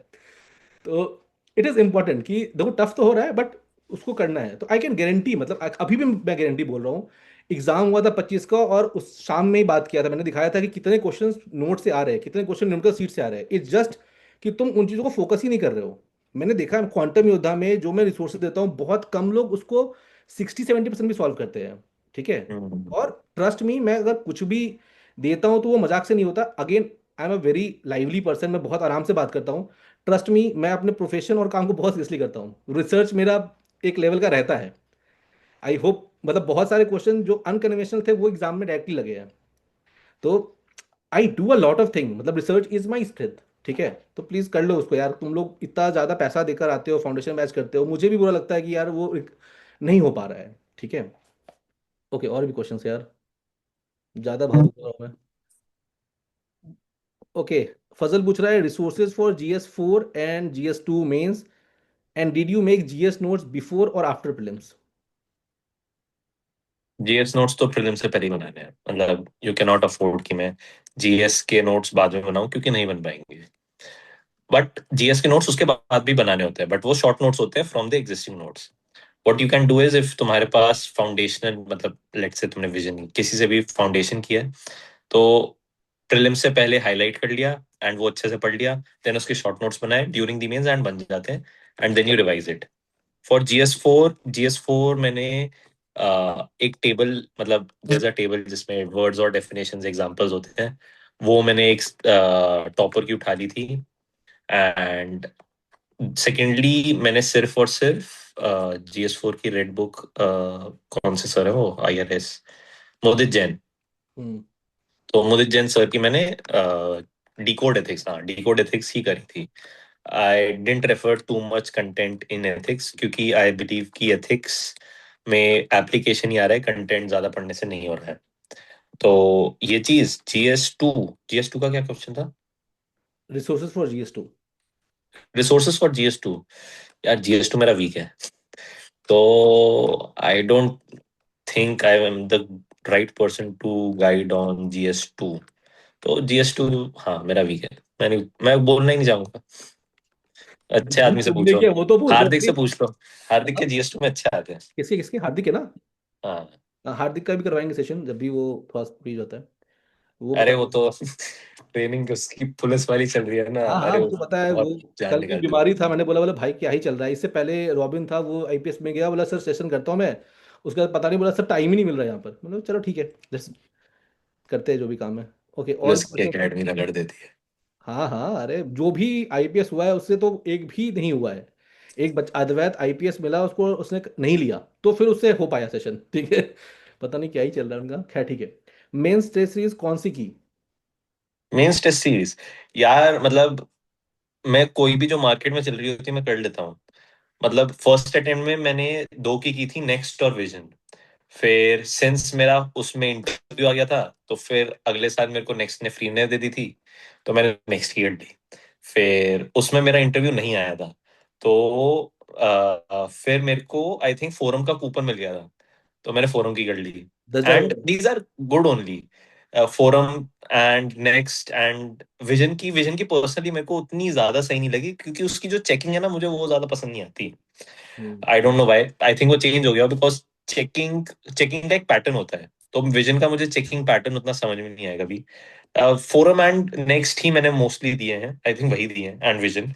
तो इट इज इंपॉर्टेंट कि देखो टफ तो हो रहा है बट उसको करना है। तो आई कैन गारंटी, मतलब अभी भी मैं गारंटी बोल रहा हूँ। एग्जाम हुआ था 25 का और उस शाम में ही बात किया था, मैंने दिखाया था कि कितने क्वेश्चन नोट से आ रहे हैं, कितने क्वेश्चन न्यूमेरिकल सीट से आ रहे हैं। इट्स जस्ट कि तुम उन चीज़ों को फोकस ही नहीं कर रहे हो। मैंने देखा है क्वांटम योद्धा में जो मैं रिसोर्सेज देता हूँ, बहुत कम लोग उसको 60-70% भी सॉल्व करते हैं। ठीक है। हम्म। और ट्रस्ट मी, मैं अगर कुछ भी देता हूँ तो वो मजाक से नहीं होता। Again I am a very lively person, मैं बहुत आराम से बात करता हूँ। ट्रस्ट मी, मैं अपने प्रोफेशन और काम को बहुत सीरियसली करता हूँ। रिसर्च मेरा एक लेवल का रहता है। आई होप, मतलब बहुत सारे क्वेश्चन जो अनकन्वेंशनल थे वो एग्जाम में डायरेक्टली लगे हैं। तो I do a lot of thing, मतलब रिसर्च इज माई स्ट्रेंथ। ठीक है, तो प्लीज कर लो उसको यार। तुम लोग इतना ज्यादा पैसा देकर आते हो, फाउंडेशन बैच करते हो, मुझे भी बुरा लगता है कि यार वो नहीं हो पा रहा है। ठीक है। ओके, और भी क्वेश्चंस यार, ज्यादा भावुक हो रहा हूं मैं। ओके, फजल पूछ रहा है resources for GS4 and GS2 mains, and did you make GS notes before और आफ्टर प्रीलिम्स? जीएस नोट्स तो प्रीलिम से पहले ही बनाने हैं, मतलब यू कैन नॉट अफोर्ड कि मैं जीएस के नोट्स बाद में बनाऊं, क्योंकि नहीं बन पाएंगे। बट जीएस के नोट्स उसके बाद भी बनाने होते हैं, बट वो शॉर्ट नोट्स होते हैं from the existing notes. What you can do is, if तुम्हारे पास फाउंडेशनल, मतलब लेट्स से तुमने विजन किसी से भी फाउंडेशन किया है, तो प्रीलिम से पहले हाईलाइट कर लिया एंड वो अच्छे से पढ़ लिया, देन उसके शॉर्ट नोट्स बनाए ड्यूरिंग द मेंस एंड बन जाते हैं, and then you revise it. For GS four मैंने एक टेबल, मतलब देयर अ टेबल जिसमें वर्ड्स और डेफिनेशंस एग्जांपल्स होते हैं, वो मैंने एक टॉपर की उठा ली थी। एंड सेकेंडली मैंने सिर्फ और सिर्फ जीएस4 की रेड बुक, कौन से सर है वो, IRS, मोदित जैन। हम्म। तो मोदित जैन सर की मैंने डिकोड एथिक्स, हाँ डिकोड एथिक्स ही करी थी। I didn't refer too much content in ethics, क्योंकि आई बिलीव कि एथिक्स में एप्लीकेशन ही आ रहा है, कंटेंट ज्यादा पढ़ने से नहीं हो रहा है। तो ये चीज जीएस टू का क्या क्वेश्चन था? Resources for GS2। Resources for GS two. यार जीएस टू मेरा वीक है, तो I don't think I am the right person to guide on GS two. तो जीएस टू, हाँ मेरा वीक है। मैं बोलना ही नहीं चाहूंगा। अच्छे आदमी से बोलने पूछो, के वो तो बोल दो हार्दिक से भाई। पूछ लो। हार्दिक के हाँ, जीएस टू में अच्छे आते हैं। किसके किसके? हार्दिक है ना? हाँ। हाँ, हार्दिक का भी करवाएंगे सेशन जब भी वो थोड़ा फ्री होता है, वो बता। अरे वो तो ट्रेनिंग उसकी पुलिस वाली चल रही है ना, हाँ हाँ, अरे वो मुझे पता है। वो बहुत जान कल भी निकाल बीमारी देती था, मैंने बोला बोला भाई क्या ही चल रहा है। इससे पहले रॉबिन था, वो IPS में गया, बोला सर सेशन करता हूँ मैं। उसके बाद पता नहीं, बोला सर टाइम ही नहीं मिल रहा है यहाँ पर। मतलब चलो ठीक है, जस्ट करते हैं जो भी काम है। ओके, और पुलिस भी की क्वेश्चन? एकेडमी रगड़ देती है। हाँ हाँ, अरे जो भी IPS हुआ है उससे तो एक भी नहीं हुआ है। एक बच्चा अद्वैत IPS मिला उसको, उसने नहीं लिया, तो फिर उससे हो पाया सेशन। ठीक है। पता नहीं क्या ही चल रहा है उनका, खैर ठीक है। मेंस टेस्ट सीरीज कौन सी की? मेंस टेस्ट सीरीज, यार मतलब मैं कोई भी जो मार्केट में चल रही होती है मैं कर लेता हूँ। मतलब फर्स्ट अटेम्प्ट में मैंने दो की थी, नेक्स्ट और विजन। फिर सिंस मेरा उसमें इंटरव्यू आ गया था, तो फिर अगले साल मेरे को नेक्स्ट ने फ्री ने दे दी थी, तो मैंने नेक्स्ट की कर दी। फिर उसमें मेरा इंटरव्यू नहीं आया था, तो फिर मेरे को आई थिंक फोरम का कूपन मिल गया था, तो मैंने फोरम की कर ली। एंड गजब। These are good only, Forum and Next and Vision की पर्सनली मेरे को उतनी ज्यादा सही नहीं लगी, क्योंकि उसकी जो चेकिंग है ना, मुझे वो ज्यादा पसंद नहीं आती। Hmm. I don't know why, I think वो चेंज हो गया बिकॉज चेकिंग चेकिंग का एक पैटर्न होता है, तो विजन का मुझे चेकिंग पैटर्न उतना समझ में नहीं आएगा अभी। फोरम एंड नेक्स्ट ही मैंने मोस्टली दिए हैं, आई थिंक वही दिए हैं, एंड विजन।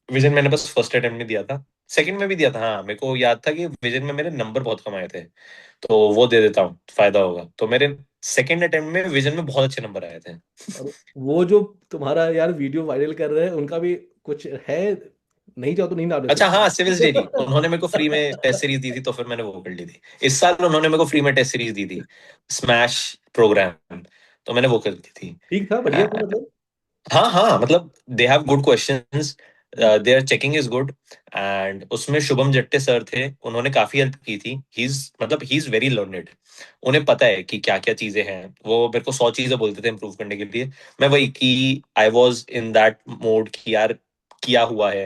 विजन मैंने बस फर्स्ट अटेम्प्ट में दिया था, सेकंड में भी दिया था। हाँ मेरे को याद था कि विजन में मेरे नंबर बहुत कम आए थे, तो वो दे देता हूँ, फायदा होगा। तो मेरे सेकंड अटेम्प्ट में विजन में बहुत अच्छे नंबर आए थे। और वो जो तुम्हारा यार वीडियो वायरल कर रहे हैं, उनका भी कुछ है? नहीं चाहो तो नहीं नाम ले अच्छा हाँ, सकते। सिविल्स डेली उन्होंने मेरे को फ्री में टेस्ट सीरीज दी थी, तो फिर मैंने वो कर ली थी। इस साल उन्होंने मेरे को फ्री में टेस्ट सीरीज दी थी, स्मैश प्रोग्राम, तो मैंने वो कर दी थी। ठीक था, बढ़िया था मतलब। हाँ हाँ, मतलब they have good questions, their checking is good. And उसमें शुभम जट्टे सर थे, उन्होंने काफी हेल्प की थी। ही इज वेरी लर्नेड, उन्हें पता है कि क्या क्या चीजें हैं। वो मेरे को 100 चीजें बोलते थे इम्प्रूव करने के लिए। मैं वही कि I was in that mode कि यार किया हुआ है।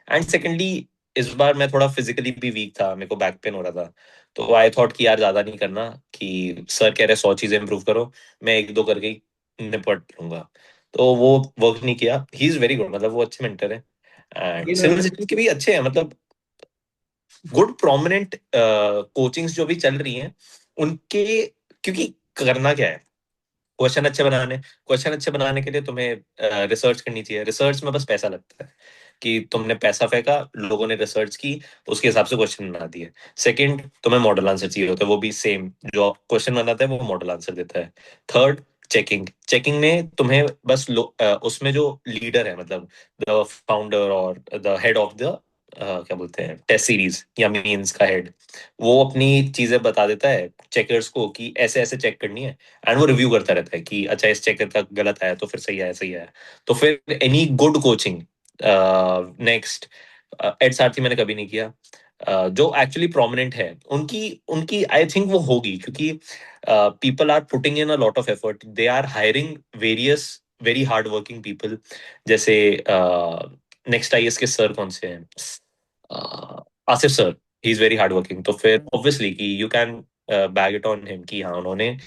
एंड सेकेंडली इस बार मैं थोड़ा फिजिकली भी वीक था, मेरे को बैक पेन हो रहा था, तो आई थॉट कि यार ज्यादा नहीं करना, कि सर कह रहे 100 चीजें इम्प्रूव करो, मैं एक दो करके ही निपट लूंगा। तो वो वर्क नहीं किया। ही इज वेरी गुड, मतलब वो अच्छे मेंटर है। एंड लेकिन सिविल के भी अच्छे हैं, मतलब गुड प्रोमिनेंट कोचिंग्स जो भी चल रही हैं उनके, क्योंकि करना क्या है, क्वेश्चन अच्छे बनाने के लिए तुम्हें रिसर्च करनी चाहिए। रिसर्च में बस पैसा लगता है, कि तुमने पैसा फेंका, लोगों ने रिसर्च की, उसके हिसाब से क्वेश्चन बना दिए। सेकंड, तुम्हें मॉडल आंसर चाहिए होता है, वो भी सेम, जो क्वेश्चन बनाता है वो मॉडल आंसर देता है। थर्ड, चेकिंग चेकिंग में तुम्हें बस उसमें जो लीडर है, मतलब द फाउंडर और द हेड ऑफ द क्या बोलते हैं टेस्ट सीरीज या मेंस का हेड, वो अपनी चीजें बता देता है चेकर्स को कि ऐसे ऐसे चेक करनी है, एंड वो रिव्यू करता रहता है कि अच्छा इस चेकर का गलत आया तो फिर सही आया सही आया। तो फिर एनी गुड कोचिंग, नेक्स्ट एड सारथी मैंने कभी नहीं किया। जो एक्चुअली प्रोमिनेंट है उनकी उनकी आई थिंक वो होगी, क्योंकि people are putting in a lot of effort, they are hiring various very hard working people. जैसे नेक्स्ट आईएएस के सर कौन से हैं, Asif sir, he is very hard working. तो फिर ऑब्वियसली कि you can bag it on him कि हाँ उन्होंने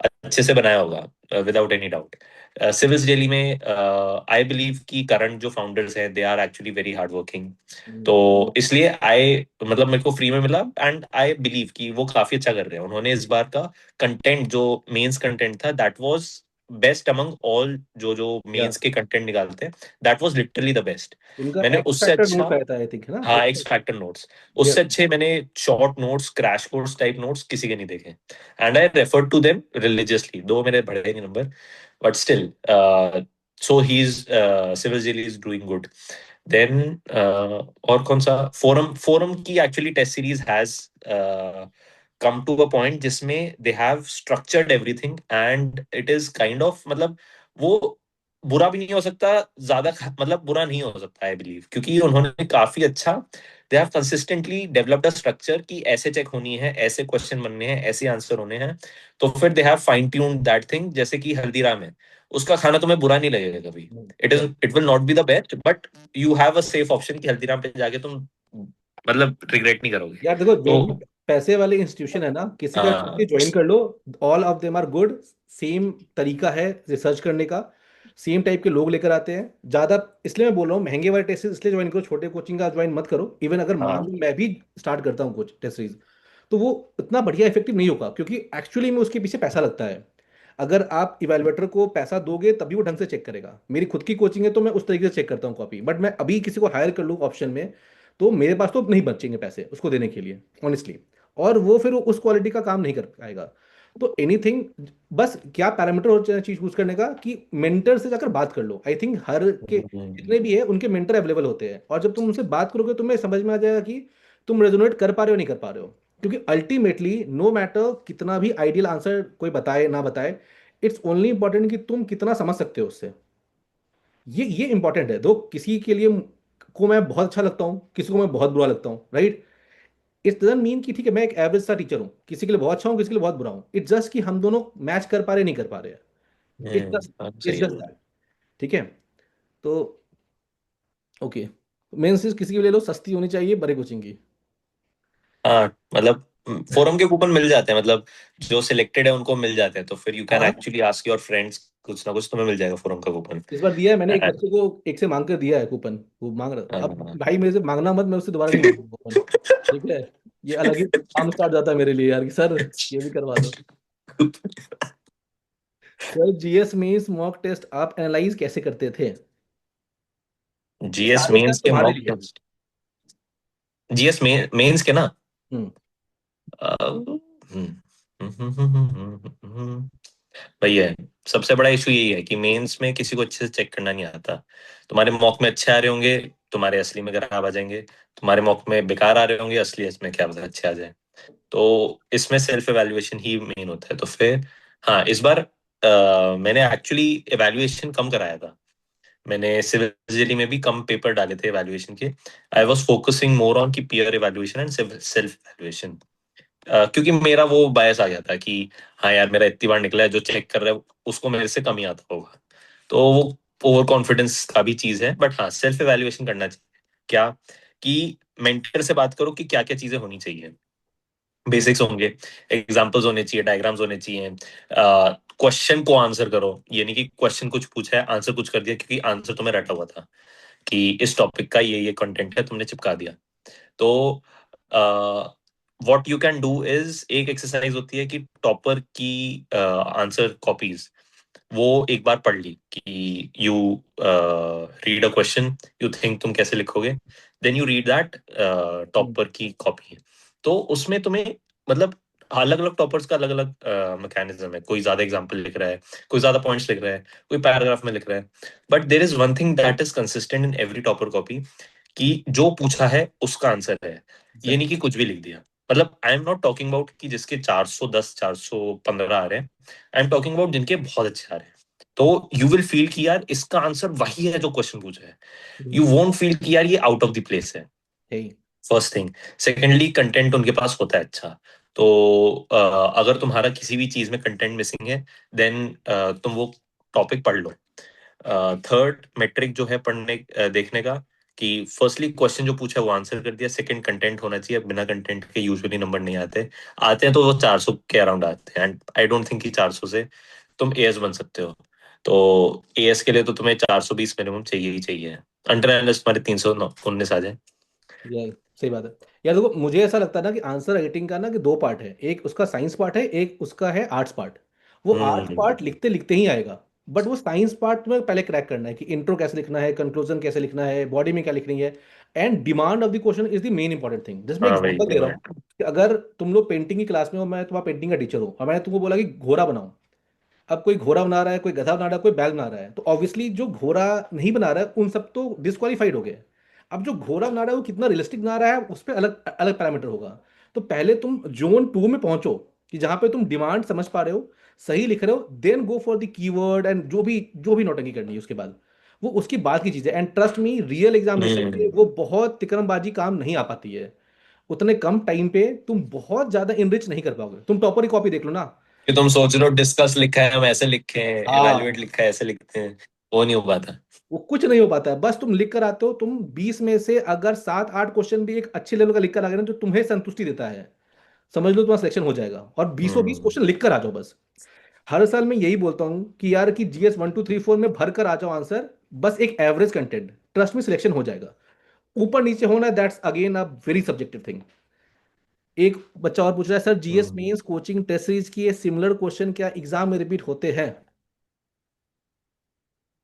अच्छे से बनाया होगा without any doubt. Civils daily में आई बिलीव कि करंट जो फाउंडर्स हैं they are actually very hard working. तो इसलिए आई मतलब मेरे को फ्री में मिला, एंड आई बिलीव कि वो काफी अच्छा कर रहे हैं। उन्होंने इस बार का कंटेंट जो मेंस कंटेंट था that was best among all, जो जो या मेंस के कंटेंट निकालते हैं that was literally the best. उनका मैंने एक्स उससे फैक्टर नोट अच्छा, आया था आई थिंक, है ना? हाँ एक्स फैक्टर नोट्स, या उससे अच्छे मैंने short notes crash course type notes किसी के नहीं देखे, and I refer to them religiously, दो मेरे बढ़े नहीं number, but still so he is civil jelly is doing good. Then और कौन सा फोरम, फोरम की actually test series has come to a point जिसमें they have structured everything, and it is kind of मतलब वो बुरा भी नहीं हो सकता, ज्यादा मतलब बुरा नहीं हो सकता आई बिलीव, क्योंकि उन्होंने काफी अच्छा, they have consistently developed a structure कि ऐसे चेक होनी है, ऐसे क्वेश्चन बनने हैं, ऐसे आंसर होने हैं। तो फिर they have fine tuned that thing, जैसे कि हल्दीराम है, उसका खाना तुम्हें बुरा नहीं लगेगा कभी। या it will not be the best, but you have a safe option कि हल्दीराम पे जाके तुम मतलब रिग्रेट नहीं करोगे। यार देखो, जो भी तो पैसे वाले इंस्टीट्यूशन है ना, किसी का हाँ ज्वाइन कर लो, all of them are good. Same तरीका है रिसर्च करने का, सेम टाइप के लोग लेकर आते हैं ज़्यादा। इसलिए मैं बोल रहा हूँ महंगे वाले टेस्ट इसलिए ज्वाइन करो, छोटे कोचिंग का ज्वाइन मत करो। इवन अगर मान हाँ लो मैं भी स्टार्ट करता हूँ कोच टेस्ट सीरीज, तो वो इतना बढ़िया इफेक्टिव नहीं होगा, क्योंकि एक्चुअली में उसके पीछे पैसा लगता है। अगर आप इवेलुएटर को पैसा दोगे तभी वो ढंग से चेक करेगा। मेरी खुद की कोचिंग है तो मैं उस तरीके से चेक करता हूँ कॉपी, बट मैं अभी किसी को हायर कर लूँ ऑप्शन में, तो मेरे पास तो नहीं बचेंगे पैसे उसको देने के लिए ऑनेस्टली। और वो फिर उस क्वालिटी का काम नहीं कर पाएगा। तो एनीथिंग, बस क्या पैरामीटर हो चीज चूज करने का कि मेंटर से जाकर बात कर लो। आई थिंक हर के जितने भी है उनके मेंटर अवेलेबल होते हैं, और जब तुम उनसे बात करोगे तुम्हें समझ में आ जाएगा कि तुम रेजोनेट कर पा रहे हो नहीं कर पा रहे हो। क्योंकि अल्टीमेटली नो मैटर कितना भी आइडियल आंसर कोई बताए ना बताए, इट्स ओनली इंपॉर्टेंट कि तुम कितना समझ सकते हो उससे। ये इंपॉर्टेंट है। दो किसी के लिए को मैं बहुत अच्छा लगता हूँ, किसी को मैं बहुत बुरा लगता हूँ, राइट? इट डजंट मीन कि ठीक है मैं एक एवरेज सा टीचर हूँ, किसी के लिए बहुत अच्छा हूँ, किसी के लिए बहुत बुरा हूँ। इट्स जस्ट कि हम दोनों मैच कर पा रहे नहीं कर पा रहे। इट्स जस्ट इट्स सही जस्ट है। दैट। ठीक है। तो ओके, मेन चीज किसी के लिए लो, सस्ती होनी चाहिए बड़े कोचिंग की। हाँ मतलब फोरम के कूपन मिल जाते हैं, मतलब जो सिलेक्टेड है उनको मिल जाते हैं, तो फिर यू हाँ कैन हाँ, एक्चुअली आस्क योर फ्रेंड्स, कुछ ना कुछ तुम्हें मिल जाएगा फोरम का कूपन। इस बार दिया है मैंने एक बच्चे को, एक से मांग कर दिया है कूपन। वो मांग रहा अब, हाँ। भाई मेरे से मांगना मत, मैं उससे दोबारा नहीं मांगूंगा कूपन। ठीक है। ये अलग ही काम स्टार्ट जाता है मेरे लिए यार कि सर ये भी करवा दो। Sir GS means mock test आप एनालाइज कैसे करते थे? ये जीएस सारे सर मेंस के तुम्हारे मॉक लिए हैं। टेस्ट, जीएस मेंस के ना, हम्म। भैया सबसे बड़ा इशू यही है कि मेंस में किसी को अच्छे से चेक करना नहीं आता। तुम्हारे मॉक में अच्छे आ रहे होंगे, तुम्हारे असली में खराब आ जाएंगे। तुम्हारे मॉक में बेकार आ रहे होंगे, असली इसमें क्या पता अच्छे आ जाए। तो इसमें सेल्फ एवेल्युएशन ही मेन होता है। तो फिर हाँ इस बार मैंने एक्चुअली एवेल्युएशन कम कराया था। मैंने सिविल इंजीनियरिंग में भी कम पेपर डाले थे एवेल्युएशन के। I was focusing more on की peer evaluation and self evaluation, क्योंकि मेरा वो बायस आ गया था कि हाँ यार मेरा इतनी बार निकला है, जो चेक कर रहा है उसको मेरे से कम ही आता होगा। तो वो ओवर कॉन्फिडेंस का भी चीज है, बट हाँ सेल्फ एवेल्युएशन करना चाहिए। क्या कि मेंटर से बात करो कि क्या क्या चीजें होनी चाहिए। बेसिक्स होंगे, एग्जाम्पल्स होने चाहिए, डायग्राम्स होने चाहिए। क्वेश्चन को आंसर करो, ये नहीं कि क्वेश्चन कुछ पूछा है आंसर कुछ कर दिया, क्योंकि आंसर तुम्हें रटा हुआ था कि इस टॉपिक का ये कंटेंट है, तुमने चिपका दिया। तो what you can do is, एक एक्सरसाइज होती है कि टॉपर की आंसर कॉपीज वो एक बार पढ़ ली कि you read a question, you think तुम कैसे लिखोगे, then you read that hmm. Topper की कॉपी। तो उसमें तुम्हें मतलब अलग अलग टॉपर्स का अलग अलग मैकेनिज्म है, कोई ज्यादा एग्जांपल लिख रहा है, कोई ज्यादा पॉइंट्स लिख रहा है, कोई पैराग्राफ में लिख रहा है, but there is one thing that is consistent in every topper copy, कि जो पूछा है उसका आंसर है, ये नहीं कि कुछ भी लिख दिया। मतलब I am not talking about कि जिसके 410 415 आ रहे हैं, आई एम टॉकिंग अबाउट जिनके बहुत अच्छे आ रहे हैं। तो यू विल फील कि यार इसका आंसर वही है जो क्वेश्चन पूछा है, यू वोंट फील कि यार ये आउट ऑफ द प्लेस है। First thing. सेकेंडली, कंटेंट उनके पास होता है अच्छा। तो अगर तुम्हारा किसी भी चीज में कंटेंट मिसिंग है, देन तुम वो टॉपिक पढ़ लो। थर्ड मेट्रिक जो है पढ़ने देखने का, कि फर्स्टली क्वेश्चन जो पूछा है वो आंसर कर दिया। सेकंड, कंटेंट होना चाहिए, बिना कंटेंट के यूजुअली नंबर नहीं आते। आते हैं तो वो 400 के अराउंड आते हैं, एंड आई डोंट थिंक कि 400 से तुम एएस बन सकते हो। तो एएस के लिए तो तुम्हें 420 मिनिमम चाहिए ही चाहिए, अंडर एनलेस तुम्हारे 319 आ जाए। ये सही बात है यार। देखो मुझे ऐसा लगता है ना कि आंसर राइटिंग का ना कि दो पार्ट है, एक उसका साइंस पार्ट है, एक उसका है आर्ट्स पार्ट। वो आर्ट्स हम्म। पार्ट लिखते लिखते ही आएगा, बट वो साइंस पार्ट में पहले क्रैक करना है कि इंट्रो कैसे लिखना है, कंक्लूजन कैसे लिखना है, बॉडी में क्या लिखनी है। And demand of the question is the main important thing. जैसे मैं हाँ भाई, एग्जांपल दे रहा हूँ कि अगर तुम लोग पेंटिंग की क्लास में हो, मैं तुम्हारा पेंटिंग का टीचर हूँ और मैंने तुमको बोला कि घोड़ा बनाओ। अब कोई घोड़ा बना रहा है, कोई गधा बना रहा है, कोई बैल बना रहा है, तो ऑब्वियसली जो घोड़ा नहीं बना रहा है उन सब तो डिस्क्वालीफाइड हो गए। अब जो घोड़ा बना रहा है वो कितना रियलिस्टिक बना रहा है उस पर अलग अलग पैरामीटर होगा। तो पहले तुम जोन 2 में पहुंचो कि जहां पे तुम डिमांड समझ पा रहे हो, सही लिख रहे हो, then go for the keyword and जो भी नौटंकी करनी है उसके बाद। वो उसकी बात की चीज़ है। And trust me, real examination में हम्म। वो बहुत तिकड़मबाजी काम नहीं आ पाती है। उतने कम टाइम पे तुम बहुत ज्यादा इनरिच नहीं कर पाओगे। तुम टॉपर की कॉपी देख लो ना। कि तुम सोच रहे हो डिस्कस लिखा है हम ऐसे लिखे हैं, इवेल्युएट हाँ, लिखा है ऐसे लिखते हैं, वो नहीं हो पाता। वो कुछ नहीं हो पाता है। बस तुम लिख कर आते हो। तुम 20 में से अगर 7 8 क्वेश्चन भी एक अच्छे लेवल का लिख कर आ गए ना, जो तुम्हें संतुष्टि देता है, समझ लो तुम्हारा सिलेक्शन हो जाएगा। और 20 हम्म। क्वेश्चन लिख कर आ जाओ बस। हर साल मैं यही बोलता हूँ कि यार कि जीएस 1 2 3 4 में भर कर आ जाओ आंसर। बस एक एवरेज कंटेंट, ट्रस्ट में सिलेक्शन हो जाएगा। ऊपर नीचे होना, that's again a very subjective thing. एक बच्चा और पूछ रहा है, सर जीएस हम्म। मेंस कोचिंग टेस्ट सीरीज की ये सिमिलर क्वेश्चन क्या एग्जाम में रिपीट होते हैं?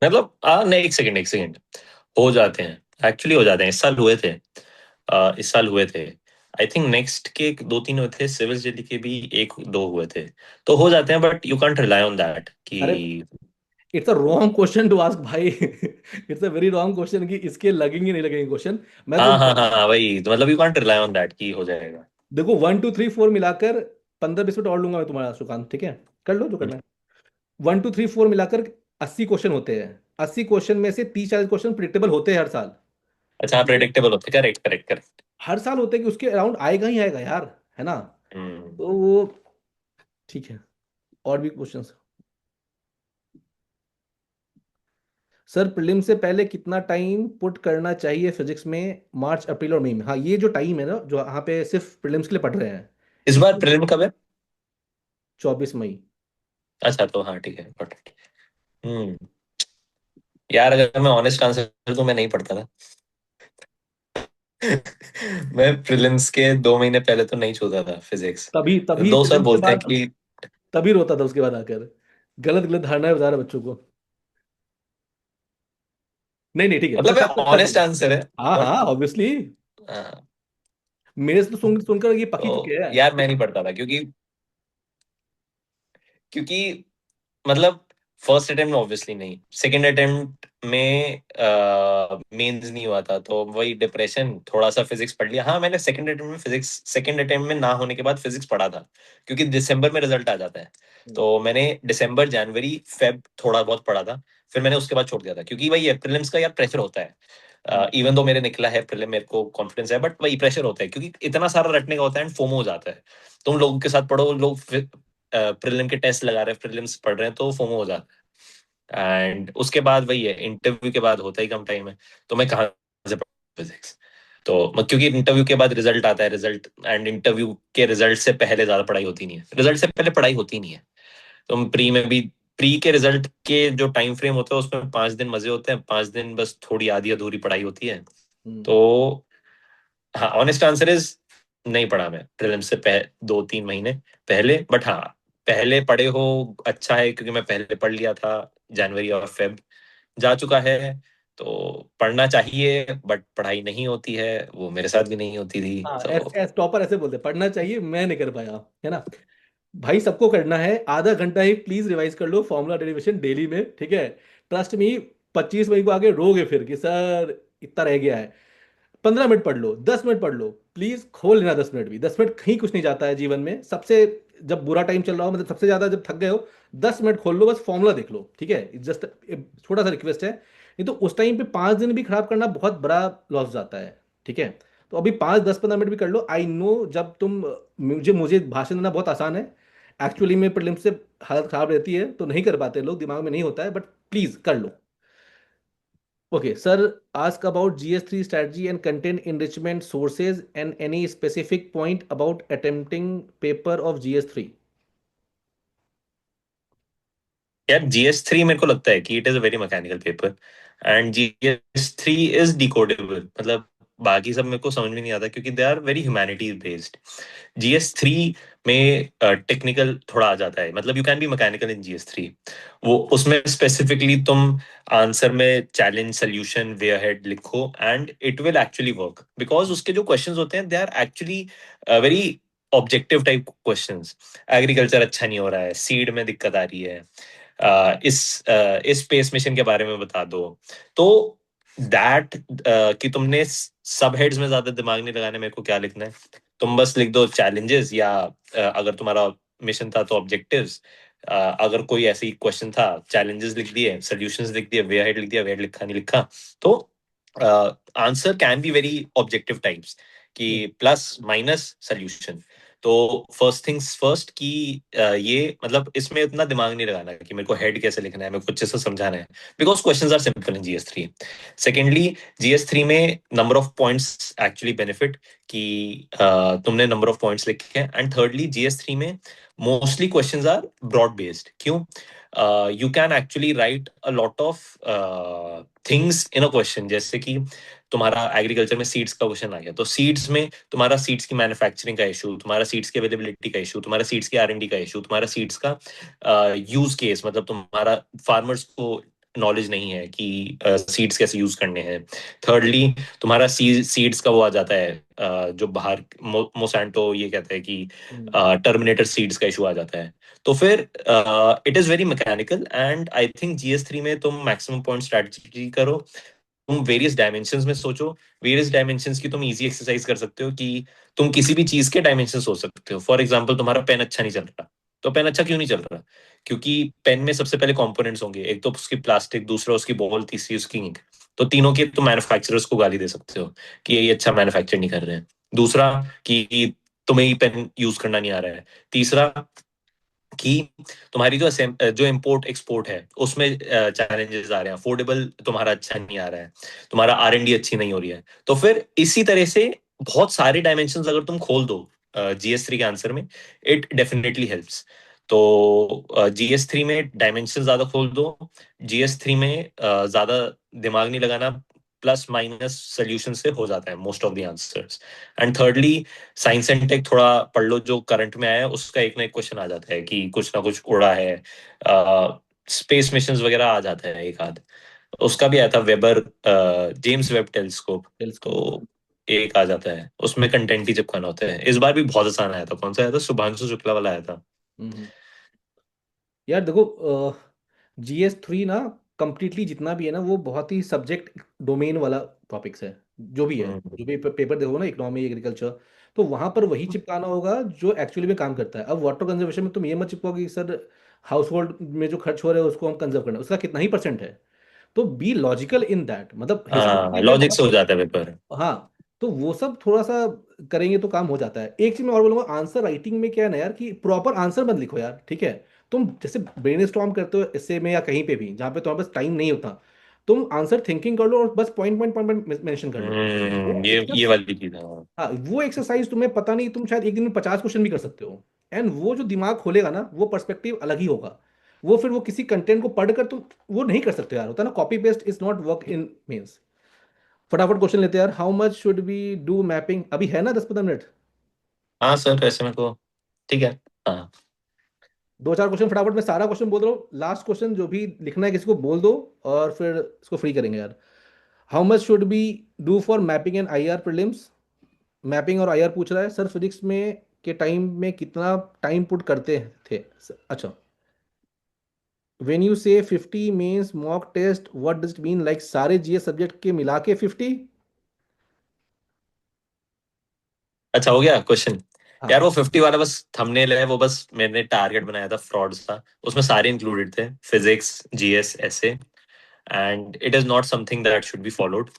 मतलब नहीं, एक सेकंड एक सेकंड, हो जाते हैं, एक्चुअली हो जाते हैं। इस साल हुए थे, इस साल हुए थे। आई थिंक नेक्स्ट के दो तीन हुए थे, सिविल जल्दी के भी एक दो हुए थे। तो हो जाते हैं, but you can't rely on that कि अरे, it's a wrong question to ask भाई। It's a very wrong question कि इसके लगेंगे नहीं लगेंगे क्वेश्चन। मैं तो हाँ हाँ हाँ हाँ, वही तो, मतलब you can't rely on that कि हो जाएगा। देखो 1 2 3 4 मिलाकर 15 20 मिनट और लूंगा मैं तुम्हारा सुकांत, ठीक है? कर लो जो करना है। 1 2 3 4 मिलाकर 80 क्वेश्चन होते हैं। 80 क्वेश्चन में से 30 40 क्वेश्चन प्रिडिक्टेबल होते हैं हर साल। अच्छा हाँ, प्रेडिक्टेबल होते, करेक्ट करेक्ट करेक्ट। हर साल होते हैं कि उसके अराउंड आएगा ही आएगा यार, है ना? हम्म। तो वो ठीक है। और भी क्वेश्चंस? सर प्रीलिम से पहले कितना टाइम पुट करना चाहिए फिजिक्स में, मार्च अप्रैल और मई में? हाँ, ये जो टाइम है ना, जो यहाँ पे सिर्फ प्रीलिम्स के लिए पढ़ रहे हैं। इस बार प्रीलिम कब है? 24 मई। अच्छा, तो हाँ ठीक है, got it। हम्म। यार अगर मैं ऑनेस्ट आंसर तो मैं नहीं पढ़ता था। मैं प्रीलिम्स के 2 महीने पहले तो नहीं छूता था फिजिक्स। तभी तभी दो सर प्रीलिम्स के बोलते हैं बाद कि तभी रोता था उसके बाद आकर। गलत गलत धारणाएं बता रहा है बच्चों को। नहीं नहीं, ठीक है, मतलब सच सच सच ऑनेस्ट बोलो। आंसर है, हाँ बट हाँ, ऑब्वियसली। मेरे से तो सुनकर ये पक ही तो चुके हैं। यार मैं नहीं पढ़ता था, क्योंकि मतलब फर्स्ट अटेम्प्ट में ऑब्वियसली नहीं, सेकंड अटेम्प्ट में मेंस नहीं हुआ था, तो वही डिप्रेशन, थोड़ा सा फिजिक्स पढ़ लिया। हाँ, मैंने सेकंड अटेम्प्ट में ना होने के बाद फिजिक्स पढ़ा था, क्योंकि दिसंबर में रिजल्ट आ जाता है। तो मैंने दिसंबर जनवरी फेब थोड़ा बहुत पढ़ा था, फिर मैंने उसके बाद छोड़ दिया था, क्योंकि वही प्रीलिम्स का यार प्रेशर होता है। इवन दो मेरे निकला है प्रीलिम, मेरे को कॉन्फिडेंस है, बट वही प्रेशर होता है क्योंकि इतना सारा रटने का होता है एंड फोमो हो जाता है। तुम लोगों के साथ पढ़ो, लोग प्रीलिम के टेस्ट लगा रहे हैं, प्रीलिम्स पढ़ रहे हैं, तो फोमो हो जाता है। एंड उसके बाद वही है, इंटरव्यू के बाद होता ही कम टाइम है, तो मैं कहाँ से पढ़ूं फिजिक्स? तो क्योंकि इंटरव्यू के बाद रिजल्ट आता है, रिजल्ट एंड इंटरव्यू के रिजल्ट से पहले ज्यादा पढ़ाई होती नहीं है, रिजल्ट से पहले पढ़ाई होती नहीं है। तो प्री में भी, प्री के रिजल्ट के जो टाइम फ्रेम होता है उसमें 5 दिन मजे होते हैं, 5 दिन बस थोड़ी आधी अधूरी पढ़ाई होती है। हम्म। तो हाँ, ऑनेस्ट आंसर इज नहीं पढ़ा मैं प्रीलिम्स से 2 3 महीने पहले, बट हाँ, पहले पढ़े हो अच्छा है, क्योंकि मैं पहले पढ़ लिया था, जनवरी और फेब जा चुका है। तो पढ़ना चाहिए, बट पढ़ाई नहीं होती है, वो मेरे साथ भी नहीं होती थी हाँ, तो। एस टॉपर ऐसे बोलते हैं, पढ़ना चाहिए, मैं नहीं कर पाया, है ना? भाई सबको करना है, आधा घंटा ही प्लीज रिवाइज कर लो फॉर्मूला डेरिवेशन डेली में, ठीक है? ट्रस्ट मी, 25 मई को आगे रोगे फिर कि सर इतना रह गया है। 15 मिनट पढ़ लो, 10 मिनट पढ़ लो, प्लीज खोल लेना 10 मिनट भी। 10 मिनट कहीं कुछ नहीं जाता है जीवन में। सबसे जब बुरा टाइम चल रहा हो, मतलब सबसे ज्यादा जब थक गए हो, 10 मिनट खोल लो, बस फॉर्मूला देख लो, ठीक है? जस्ट छोटा सा रिक्वेस्ट है। नहीं तो उस टाइम पे 5 दिन भी खराब करना बहुत बड़ा लॉस जाता है, ठीक है? तो अभी 5, 10, 15 मिनट भी कर लो। आई नो जब तुम मुझे मुझे भाषण देना बहुत आसान है, एक्चुअली में प्रीलिम्स से हालत खराब रहती है तो नहीं कर पाते लोग, दिमाग में नहीं होता है, बट प्लीज कर लो। Okay, sir, ask about GS3 strategy and content enrichment sources and any specific point about attempting paper of GS3. यार GS3 मेरे को लगता है कि it is a very mechanical paper and GS3 is decodable. मतलब बाकी सब मेरे को समझ में नहीं आता क्योंकि they are very humanities based. GS3 में टेक्निकल थोड़ा आ जाता है, मतलब you can be mechanical in GS3। वो उसमें स्पेसिफिकली तुम आंसर में चैलेंज सोल्यूशन वे अहेड लिखो and it will actually work, because उसके जो क्वेश्चंस होते हैं they are actually very objective type questions. Agriculture अच्छा नहीं हो रहा है, सीड में दिक्कत आ रही है, इस स्पेस मिशन के बारे में बता दो। तो दैट कि तुमने सब हेड्स में ज्यादा दिमाग नहीं लगाने, मेरे को क्या लिखना है, तुम बस लिख दो चैलेंजेस या अगर तुम्हारा मिशन था तो ऑब्जेक्टिव्स। अगर कोई ऐसी क्वेश्चन था, चैलेंजेस लिख दिए, सॉल्यूशंस लिख दिए, वे हेड लिख दिया, वे हेड लिखा नहीं लिखा। तो answer can be very objective types कि प्लस माइनस सॉल्यूशन। तो फर्स्ट थिंग्स फर्स्ट कि ये मतलब इसमें इतना दिमाग नहीं लगाना कि मेरे को हेड कैसे लिखना है, मेरे को अच्छे से समझाना है, because questions are simple in GS3। Secondly, GS3 में number of points actually benefit कि तुमने नंबर ऑफ पॉइंट्स लिखे हैं। एंड थर्डली, GS3 में mostly questions are broad based. क्यों? You can actually write a lot of things in a question. जैसे कि तुम्हारा एग्रीकल्चर में सीड्स का क्वेश्चन आ गया, तो सीड्स में तुम्हारा सीड्स की मैन्युफैक्चरिंग का इशू, तुम्हारा सीड्स की अवेलेबिलिटी का इशू, तुम्हारा सीड्स की R&D का इशू, तुम्हारा सीड्स का यूज केस, मतलब तुम्हारा फार्मर्स को नॉलेज नहीं है कि सीड्स कैसे यूज करने हैं। थर्डली, तुम्हारा सीड्स का वो आ जाता है जो बाहर मोसैंटो ये कहता है कि टर्मिनेटर सीड्स का इशू आ जाता है। तो फिर it is very mechanical and I think GS3 में तुम मैक्सिमम पॉइंट स्ट्रेटजी करो, तुम वेरियस डायमेंशंस में सोचो। वेरियस डायमेंशंस की तुम इजी एक्सरसाइज कर सकते हो कि तुम किसी भी चीज के डायमेंशन सोच सकते हो। फॉर एग्जांपल, तुम्हारा पेन अच्छा नहीं चल रहा, तो पेन अच्छा क्यों नहीं चल रहा? क्योंकि पेन में सबसे पहले कंपोनेंट्स होंगे, एक तो उसकी प्लास्टिक, दूसरा उसकी बॉल, तीसरी उसकी इंक। तो तीनों के तुम मैन्युफैक्चरर्स को गाली दे सकते हो कि ये अच्छा मैन्युफैक्चर नहीं कर रहे हैं। दूसरा कि तुम्हें ये पेन यूज करना नहीं आ रहा है। तीसरा कि तुम्हारी जो इम्पोर्ट एक्सपोर्ट है उसमें चैलेंजेस आ रहे हैं, अफोर्डेबल तुम्हारा अच्छा नहीं आ रहा है, तुम्हारा R&D अच्छी नहीं हो रही है। तो फिर इसी तरह से बहुत सारे डायमेंशंस अगर तुम खोल दो GS3 के आंसर में, इट डेफिनेटली हेल्प्स। तो GS3 में डायमेंशन ज्यादा खोल दो, GS3 में ज्यादा दिमाग नहीं लगाना, प्लस माइनस सोल्यूशन से हो जाता है most of the answers. And thirdly, science and tech थोड़ा पढ़ लो, जो करंट में आया है उसका एक ना एक क्वेश्चन आ जाता है कि कुछ ना कुछ उड़ा है, स्पेस मिशन वगैरह आ जाता है एक आध। उसका भी आया था weber, James Webb telescope. Telescope. तो एक आ जाता है, उसमें कंटेंट ही चिपकाना होता है। इस बार भी बहुत आसान आया था। कौन सा आया था? शुभांशु शुक्ला वाला आया था। हम्म। यार देखो, GS3 ना कंप्लीटली जितना भी है ना, वो बहुत ही सब्जेक्ट डोमेन वाला टॉपिक्स है। जो भी है, हम्म। जो भी पेपर देखो ना, इकोनॉमी, एग्रीकल्चर, तो वहां पर वही चिपकाना होगा जो एक्चुअली में काम करता है। अब वाटर कंजर्वेशन में तुम ये मत चिपकाओगे कि सर हाउस होल्ड में जो खर्च हो रहा है उसको हम कंजर्व करना है, उसका कितना ही परसेंट है। तो बी लॉजिकल इन दैट, मतलब हाँ, हिस्टोरिकली में लॉजिक से बहुत। हो जाता है पेपर। हाँ, तो वो सब थोड़ा सा करेंगे तो काम हो जाता है। एक चीज मैं और बोलूंगा, आंसर राइटिंग में क्या है ना यार, कि प्रॉपर आंसर मत लिखो यार, ठीक है? तुम जैसे ब्रेनस्टॉर्म करते हो इससे में या कहीं पे भी जहाँ पे तुम्हारे पास टाइम नहीं होता, तुम आंसर थिंकिंग कर लो और बस पॉइंट पॉइंट पॉइंट मेंशन कर लो। वो ये वाली चीज है। हाँ, वो एक्सरसाइज तुम्हें पता नहीं, तुम शायद एक दिन में 50 क्वेश्चन भी कर सकते हो। एंड वो जो दिमाग खोलेगा ना, वो पर्सपेक्टिव अलग ही होगा। वो फिर वो किसी कंटेंट को पढ़कर तुम वो नहीं कर सकते यार, होता है ना, copy paste is not work in mains. फटाफट क्वेश्चन लेते हैं यार। How much should we do mapping? अभी है ना 10 15 मिनट? हाँ सर, ऐसे में को ठीक है। हाँ। 2 4 क्वेश्चन फटाफट, मैं सारा क्वेश्चन बोल रहा हूँ, लास्ट क्वेश्चन जो भी लिखना है किसी को बोल दो, और फिर इसको फ्री करेंगे यार। How much should be do for mapping and IR prelims? Mapping और IR पूछ रहा है सर, फिजिक्स में के टाइम में कितना टाइम पुट करते थे? अच्छा, when you say 50 means mock test, what does it mean, like सारे GS सब्जेक्ट के मिला के 50? अच्छा, हो गया क्वेश्चन। यार हाँ। वो 50 वाला बस थंबनेल है, वो बस मैंने टारगेट बनाया था फ्रॉड सा। उसमें सारे इंक्लूडेड थे, फिजिक्स, जीएस, ऐसे। And it is not something that should be followed.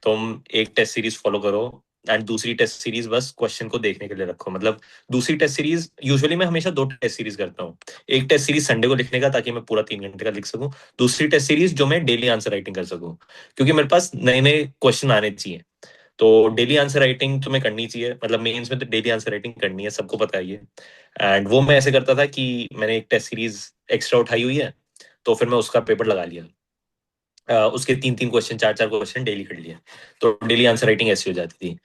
तुम एक टेस्ट सीरीज फॉलो करो, एंड दूसरी टेस्ट सीरीज बस क्वेश्चन को देखने के लिए रखो। मतलब दूसरी टेस्ट सीरीज, यूजुअली मैं हमेशा दो टेस्ट सीरीज करता हूँ। एक टेस्ट सीरीज संडे को लिखने का, ताकि मैं पूरा 3 घंटे का लिख सकूं। दूसरी टेस्ट सीरीज जो मैं डेली आंसर राइटिंग कर सकूं, क्योंकि मेरे पास नए नए क्वेश्चन आने चाहिए। तो डेली आंसर राइटिंग तुम्हें करनी चाहिए, मतलब मेंस में तो डेली आंसर राइटिंग करनी है, सबको पता है ये। एंड वो मैं ऐसे करता था कि मैंने एक टेस्ट सीरीज एक्स्ट्रा उठाई हुई है, तो फिर मैं उसका पेपर लगा लिया। उसके 3 3 क्वेश्चन, 4 4 क्वेश्चन डेली कर लिए। तो डेली आंसर राइटिंग ऐसी हो जाती थी।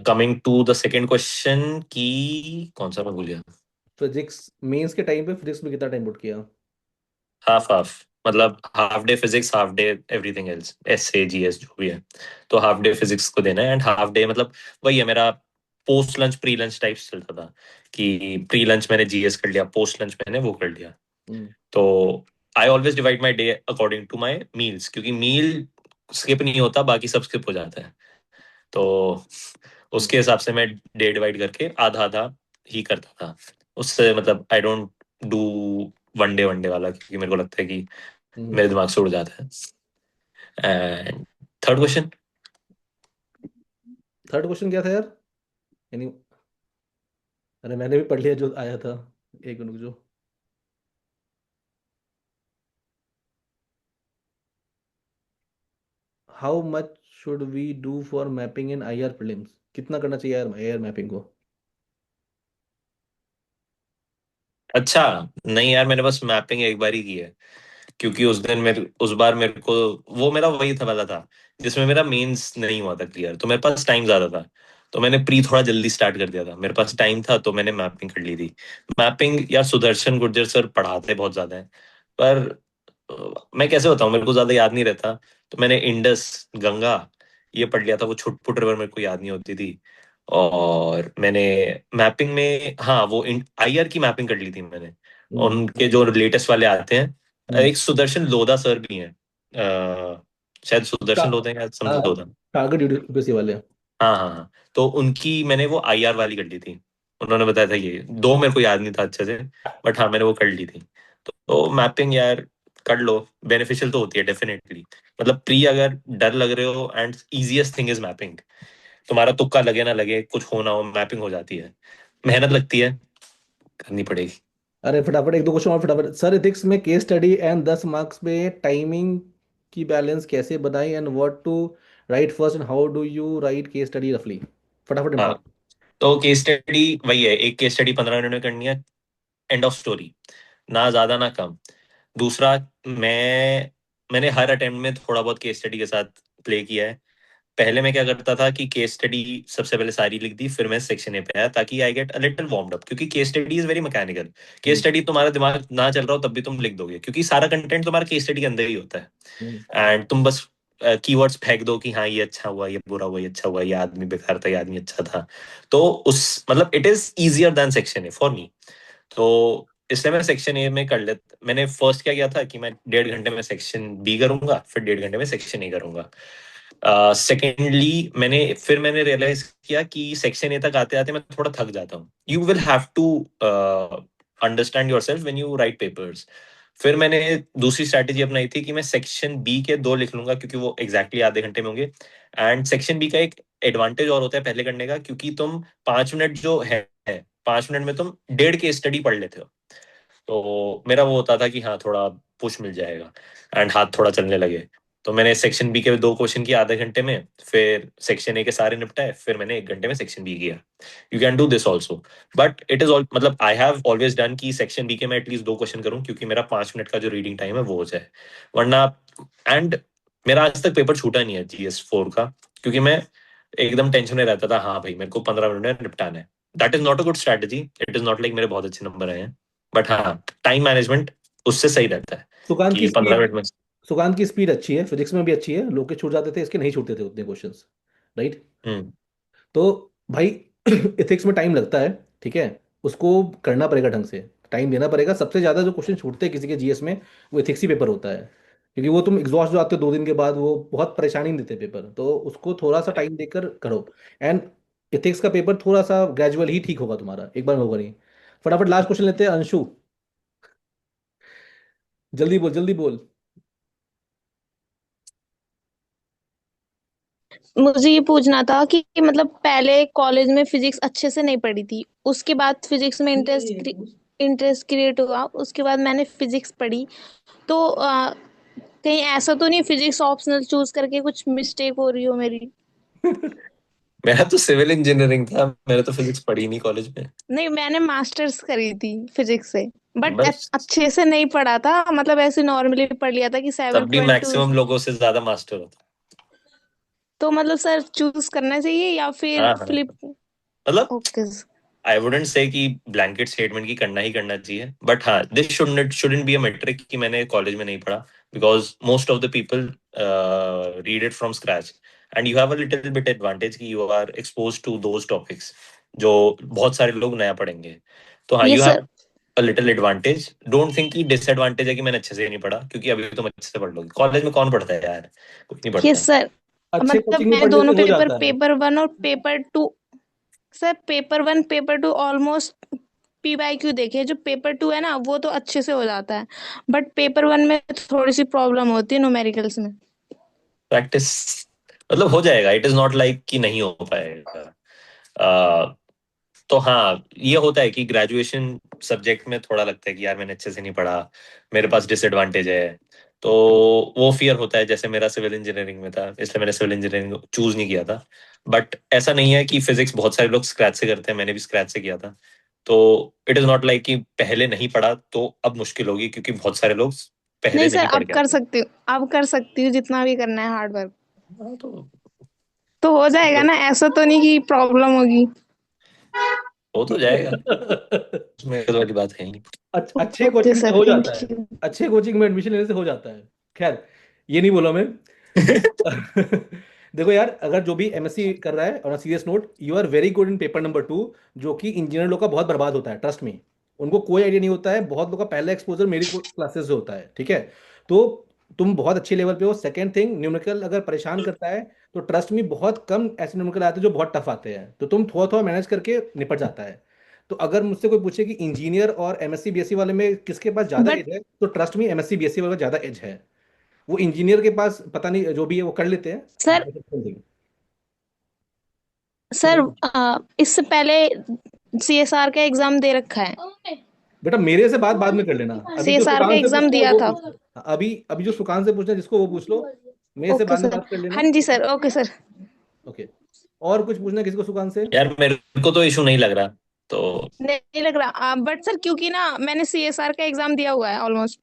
Coming to the second question, की कौन सा मैं भूल गया। फिजिक्स मेंस के टाइम पे फिजिक्स में कितना टाइम पुट किया? हाफ हाफ, मतलब half day physics, half day everything else, essay, GS, जो भी है। तो हाफ डे फिजिक्स को देना है, एंड हाफ डे मतलब वही है मेरा। Post lunch pre lunch type चलता था, कि प्री लंच मैंने जीएस कर लिया, पोस्ट लंच मैंने वो कर लिया। हम्म। तो I always divide my day according to my meals, क्योंकि मील स्किप नहीं होता, बाकी सब स्किप हो जाता है। तो हम्म। उसके हिसाब से मैं डे डिवाइड करके आधा आधा ही करता था। उससे मतलब I don't do one day वाला, क्योंकि मेरे को लगता है कि हम्म। मेरे दिमाग से उड़ जाता है। And third question. Third question क्या था यार? यानी अरे मैंने भी पढ़ लिया जो आया था। एक मिनट जो। How much should we do for mapping in I R prelims? कितना करना चाहिए यार आई आर मैपिंग को? अच्छा, नहीं यार, मैंने बस मैपिंग एक बार ही की है। क्योंकि उस बार मेरे को वो मेरा वही था वाला था, जिसमें मेरा मेंस नहीं हुआ था क्लियर, तो मेरे पास टाइम ज्यादा था। तो मैंने प्री थोड़ा जल्दी स्टार्ट कर दिया था, मेरे पास टाइम था, तो मैंने मैपिंग कर ली थी। मैपिंग यार सुदर्शन गुर्जर सर पढ़ाते बहुत ज्यादा है, पर मैं कैसे बताऊं, मेरे को ज्यादा याद नहीं रहता। तो मैंने इंडस, गंगा, ये पढ़ लिया था। वो छुटपुट रिवर मेरे को याद नहीं होती थी। और मैंने मैपिंग में, हाँ, वो आईआर की मैपिंग कर ली थी मैंने। हम्म। उनके जो लेटेस्ट वाले आते हैं, हम्म। एक सुदर्शन लोधा सर भी हैं। शायद सुदर्शन लोधा या समथिंग लोधा। टारगेट यूपीएससी वाले। हाँ हाँ हाँ। तो उनकी मैंने वो आईआर वाली कर ली थी। उन्होंने बताया था, ये दो मेरे को याद नहीं था अच्छे से, बट हाँ मैंने वो कर ली थी। तो मैपिंग यार कर लो, बेनिफिशियल तो होती है डेफिनेटली। मतलब प्री अगर डर लग रहे हो, and easiest thing is mapping. तुम्हारा तुक्का लगे ना लगे, कुछ हो ना हो, मैपिंग हो जाती है। मेहनत लगती है, करनी पड़ेगी। अरे फटाफट एक दो क्वेश्चन और फटाफट सर। एथिक्स में केस स्टडी एंड 10 मार्क्स में टाइमिंग की बैलेंस कैसे बनाई and what to write first and how do you write case study रफली? फटाफट हाँ, इंपॉर्टेंट। तो केस स्टडी वही है, एक केस स्टडी 15 मिनट में करनी है, एंड ऑफ स्टोरी, ना ज्यादा ना कम। दूसरा, मैंने हर अटेम्प्ट में थोड़ा बहुत केस स्टडी के साथ प्ले किया है। पहले मैं क्या करता था कि केस स्टडी सबसे पहले सारी लिख दी, फिर मैं सेक्शन ए पे आया, ताकि I get a little warmed up, क्योंकि case study is very mechanical. Case study तुम्हारा दिमाग ना चल रहा हो तब भी तुम लिख दोगे, क्योंकि सारा कंटेंट तुम्हारा केस स्टडी के अंदर ही होता है। एंड तुम बस कीवर्ड्स फेंक दो कि हाँ ये अच्छा हुआ, ये बुरा हुआ, ये अच्छा हुआ, ये आदमी बेकार था, ये आदमी अच्छा था। तो उस मतलब it is easier than section A for me. तो इसलिए मैं सेक्शन ए में कर लेता। मैंने फर्स्ट क्या किया था कि मैं 1.5 घंटे में सेक्शन बी करूंगा, फिर 1.5 घंटे में सेक्शन ए करूंगा। सेकेंडली मैंने रियलाइज किया कि सेक्शन ए तक आते आते मैं थोड़ा थक जाता हूँ। You will have to understand your self when you write papers. फिर मैंने दूसरी स्ट्रैटेजी अपनाई थी कि मैं सेक्शन बी के 2 लिख लूंगा, क्योंकि वो एग्जैक्टली आधे घंटे में होंगे। एंड सेक्शन बी का एक एडवांटेज और होता है पहले करने का, क्योंकि तुम 5 मिनट जो है, 5 मिनट में तुम 1.5 केस स्टडी पढ़ लेते हो। तो मेरा वो होता था कि हाँ थोड़ा पुश मिल जाएगा, एंड हाथ थोड़ा चलने लगे। तो मैंने सेक्शन बी के 2 क्वेश्चन किए आधे घंटे में, फिर सेक्शन ए के सारे निपटाए, फिर मैंने 1 घंटे में सेक्शन बी किया। You can do this also, but it is all, मतलब आई हैव ऑलवेज डन कि सेक्शन बी के मैं एटलीस्ट 2 क्वेश्चन करूं, क्योंकि मेरा 5 मिनट का जो रीडिंग टाइम है वो हो जाए। वरना, एंड मेरा आज तक पेपर छूटा नहीं है GS4 का, क्योंकि मैं एकदम टेंशन में रहता था, हाँ भाई मेरे को 15 मिनट में निपटाना है। That is not a good strategy. It is not like मेरे बहुत अच्छे नंबर आए हैं, बट हाँ, टाइम मैनेजमेंट उससे सही रहता है, सुकांत की कि 15 मिनट स्पीड में। सुकांत की स्पीड अच्छी है, फिजिक्स में भी अच्छी है। लोग के छूट जाते थे, इसके नहीं छूटते थे उतने क्वेश्चंस। राइट। हम्म। तो भाई एथिक्स में टाइम लगता है, ठीक है। उसको करना पड़ेगा ढंग से, टाइम देना पड़ेगा। सबसे ज़्यादा जो क्वेश्चन छूटते हैं किसी के जीएस में, वो एथिक्स ही पेपर होता है। क्योंकि वो तुम एग्जॉस्ट हो जाते हो 2 दिन के बाद, वो बहुत परेशानी देते हैं पेपर, तो उसको थोड़ा सा टाइम देकर करो। एंड इथिक्स का पेपर थोड़ा सा ग्रेजुअल ही ठीक होगा तुम्हारा, एक बार में होगा नहीं। फटाफट लास्ट क्वेश्चन लेते हैं, अंशु जल्दी बोल जल्दी बोल। मुझे ये पूछना था कि मतलब पहले कॉलेज में फिजिक्स अच्छे से नहीं पढ़ी थी, उसके बाद फिजिक्स में इंटरेस्ट क्रिएट हुआ, उसके बाद मैंने फिजिक्स पढ़ी। तो कहीं ऐसा तो नहीं फिजिक्स ऑप्शनल चूज करके कुछ मिस्टेक हो रही हो मेरी? मेरा तो सिविल इंजीनियरिंग था, मैंने तो फिजिक्स पढ़ी नहीं कॉलेज में। नहीं, मैंने मास्टर्स करी थी फिजिक्स से, बट बस अच्छे से नहीं पढ़ा था, मतलब ऐसे नॉर्मली पढ़ लिया था कि तब भी 7.2। मैक्सिमम लोगों से ज्यादा मास्टर होता। तो मतलब सर चूज करना चाहिए या फिर हाँ हाँ, फ्लिप? मतलब ओके। आई वुडंट से कि ब्लैंकेट स्टेटमेंट की करना ही करना चाहिए, बट हाँ this shouldn't be a metric कि मैंने कॉलेज में नहीं पढ़ा, because most of the people read it from scratch and you have a little bit advantage कि you are expose to those topics जो बहुत सारे लोग नया पढ़ेंगे। तो हाँ, ये you sure have a little advantage. Don't think कि डिसएडवांटेज है कि मैंने अच्छे से नहीं पढ़ा, क्योंकि अभी तुम अच्छे से पढ़ लोगे। कॉलेज में कौन पढ़ता है यार, कोई नहीं ये पढ़ता। सर अच्छे मतलब कोचिंग में मैं पढ़ने दोनों से हो पेपर, जाता है। पेपर वन और paper two, sir paper one paper two almost P by Q देखे, जो पेपर टू है ना वो तो अच्छे से हो जाता है, बट पेपर वन में थोड़ी सी प्रॉब्लम होती है न्यूमेरिकल्स में। प्रैक्टिस मतलब हो जाएगा, इट इज नॉट लाइक कि नहीं हो पाएगा। तो हाँ, ये होता है कि ग्रेजुएशन सब्जेक्ट में थोड़ा लगता है कि यार मैंने अच्छे से नहीं पढ़ा, मेरे पास डिसएडवांटेज है। तो वो फियर होता है, जैसे मेरा सिविल इंजीनियरिंग में था, इसलिए मैंने सिविल इंजीनियरिंग चूज नहीं किया था। बट ऐसा नहीं है कि फिजिक्स बहुत सारे लोग स्क्रैच से करते हैं, मैंने भी स्क्रैच से किया था। तो इट इज नॉट लाइक कि पहले नहीं पढ़ा तो अब मुश्किल होगी, क्योंकि बहुत सारे लोग पहले नहीं सर, नहीं पढ़ अब के कर आते हैं। सकती हूँ, अब कर सकती हूँ जितना भी करना है हार्ड वर्क हाँ, तो हो जाएगा ना, ऐसा तो नहीं कि प्रॉब्लम होगी। हो तो जाएगा, उसमें तो वाली बात है ही नहीं। अच्छे ओके कोचिंग से सर, हो थैंक जाता है, यू। अच्छे कोचिंग में एडमिशन लेने से हो जाता है। खैर, ये नहीं बोला मैं। देखो यार, अगर जो भी एमएससी कर रहा है, और serious note, you are very good in paper number 2, जो कि इंजीनियर लोग का बहुत बर्बाद होता है, ट्रस्ट मी। उनको कोई आइडिया नहीं होता है, बहुत लोग का पहला एक्सपोजर मेरी क्लासेस से होता है, ठीक है। तो तुम बहुत अच्छे लेवल पे हो। सेकंड थिंग, न्यूमेरिकल अगर परेशान करता है तो ट्रस्ट मी बहुत कम ऐसे न्यूमेरिकल आते हैं जो बहुत टफ आते हैं, तो तुम थोड़ा थोड़ा मैनेज करके निपट जाता है। तो अगर मुझसे कोई पूछे कि इंजीनियर और एमएससी बीएससी वाले में किसके पास ज्यादा बट एज है, तो ट्रस्ट मी एमएससी बीएससी वाले का ज्यादा एज है। वो इंजीनियर के पास पता नहीं, जो भी है वो कर लेते हैं। सर, सर इससे पहले सीएसआर का एग्जाम दे रखा है, बेटा मेरे से बात बाद में कर लेना, अभी जो सीएसआर का सुकान से एग्जाम पूछना है दिया वो था। पूछ लो। अभी अभी जो सुकान से पूछना है जिसको, वो पूछ लो। मेरे से ओके बाद में सर, बात कर लेना। हाँ जी सर, ओके सर। ओके। और कुछ पूछना है किसी को सुकान से? यार मेरे को तो इशू नहीं लग रहा, तो नहीं लग रहा, बट सर क्योंकि ना मैंने सीएसआर का एग्जाम दिया हुआ है ऑलमोस्ट,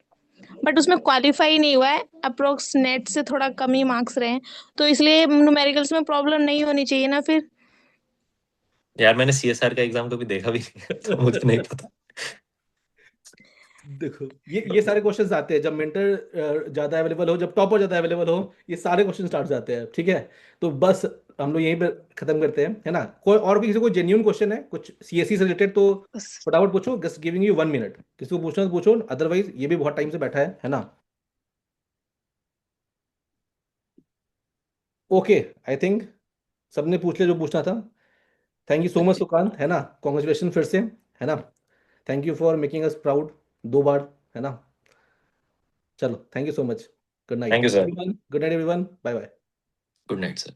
बट उसमें क्वालिफाई नहीं हुआ है, अप्रोक्स नेट से थोड़ा कम ही मार्क्स रहे हैं, तो इसलिए न्यूमेरिकल्स में प्रॉब्लम नहीं होनी चाहिए ना फिर। यार मैंने सीएसआर का एग्जाम कभी देखा भी नहीं है, तो मुझे नहीं पता। देखो, ये सारे क्वेश्चंस आते हैं जब मेंटर ज्यादा अवेलेबल हो, जब टॉपर ज्यादा अवेलेबल हो, ये सारे क्वेश्चन स्टार्ट जाते हैं, ठीक है। तो बस हम लोग यहीं पे खत्म करते हैं, है ना। कोई और भी किसी को जेन्यून क्वेश्चन है कुछ सीएससी से रिलेटेड, तो फटाफट पूछो, जस्ट गिविंग यू 1 मिनट। किसी को पूछना तो पूछो, अदरवाइज ये भी बहुत टाइम से बैठा है ना। ओके, आई थिंक सबने पूछ लिया जो पूछना था। Thank you so much Sukant, है ना। कॉन्ग्रेचुलेशन फिर से, है ना। Thank you for making us proud 2 बार, है ना। चलो, thank you so much. Good night thank you sir. Everyone, good night everyone, bye bye. Good night sir.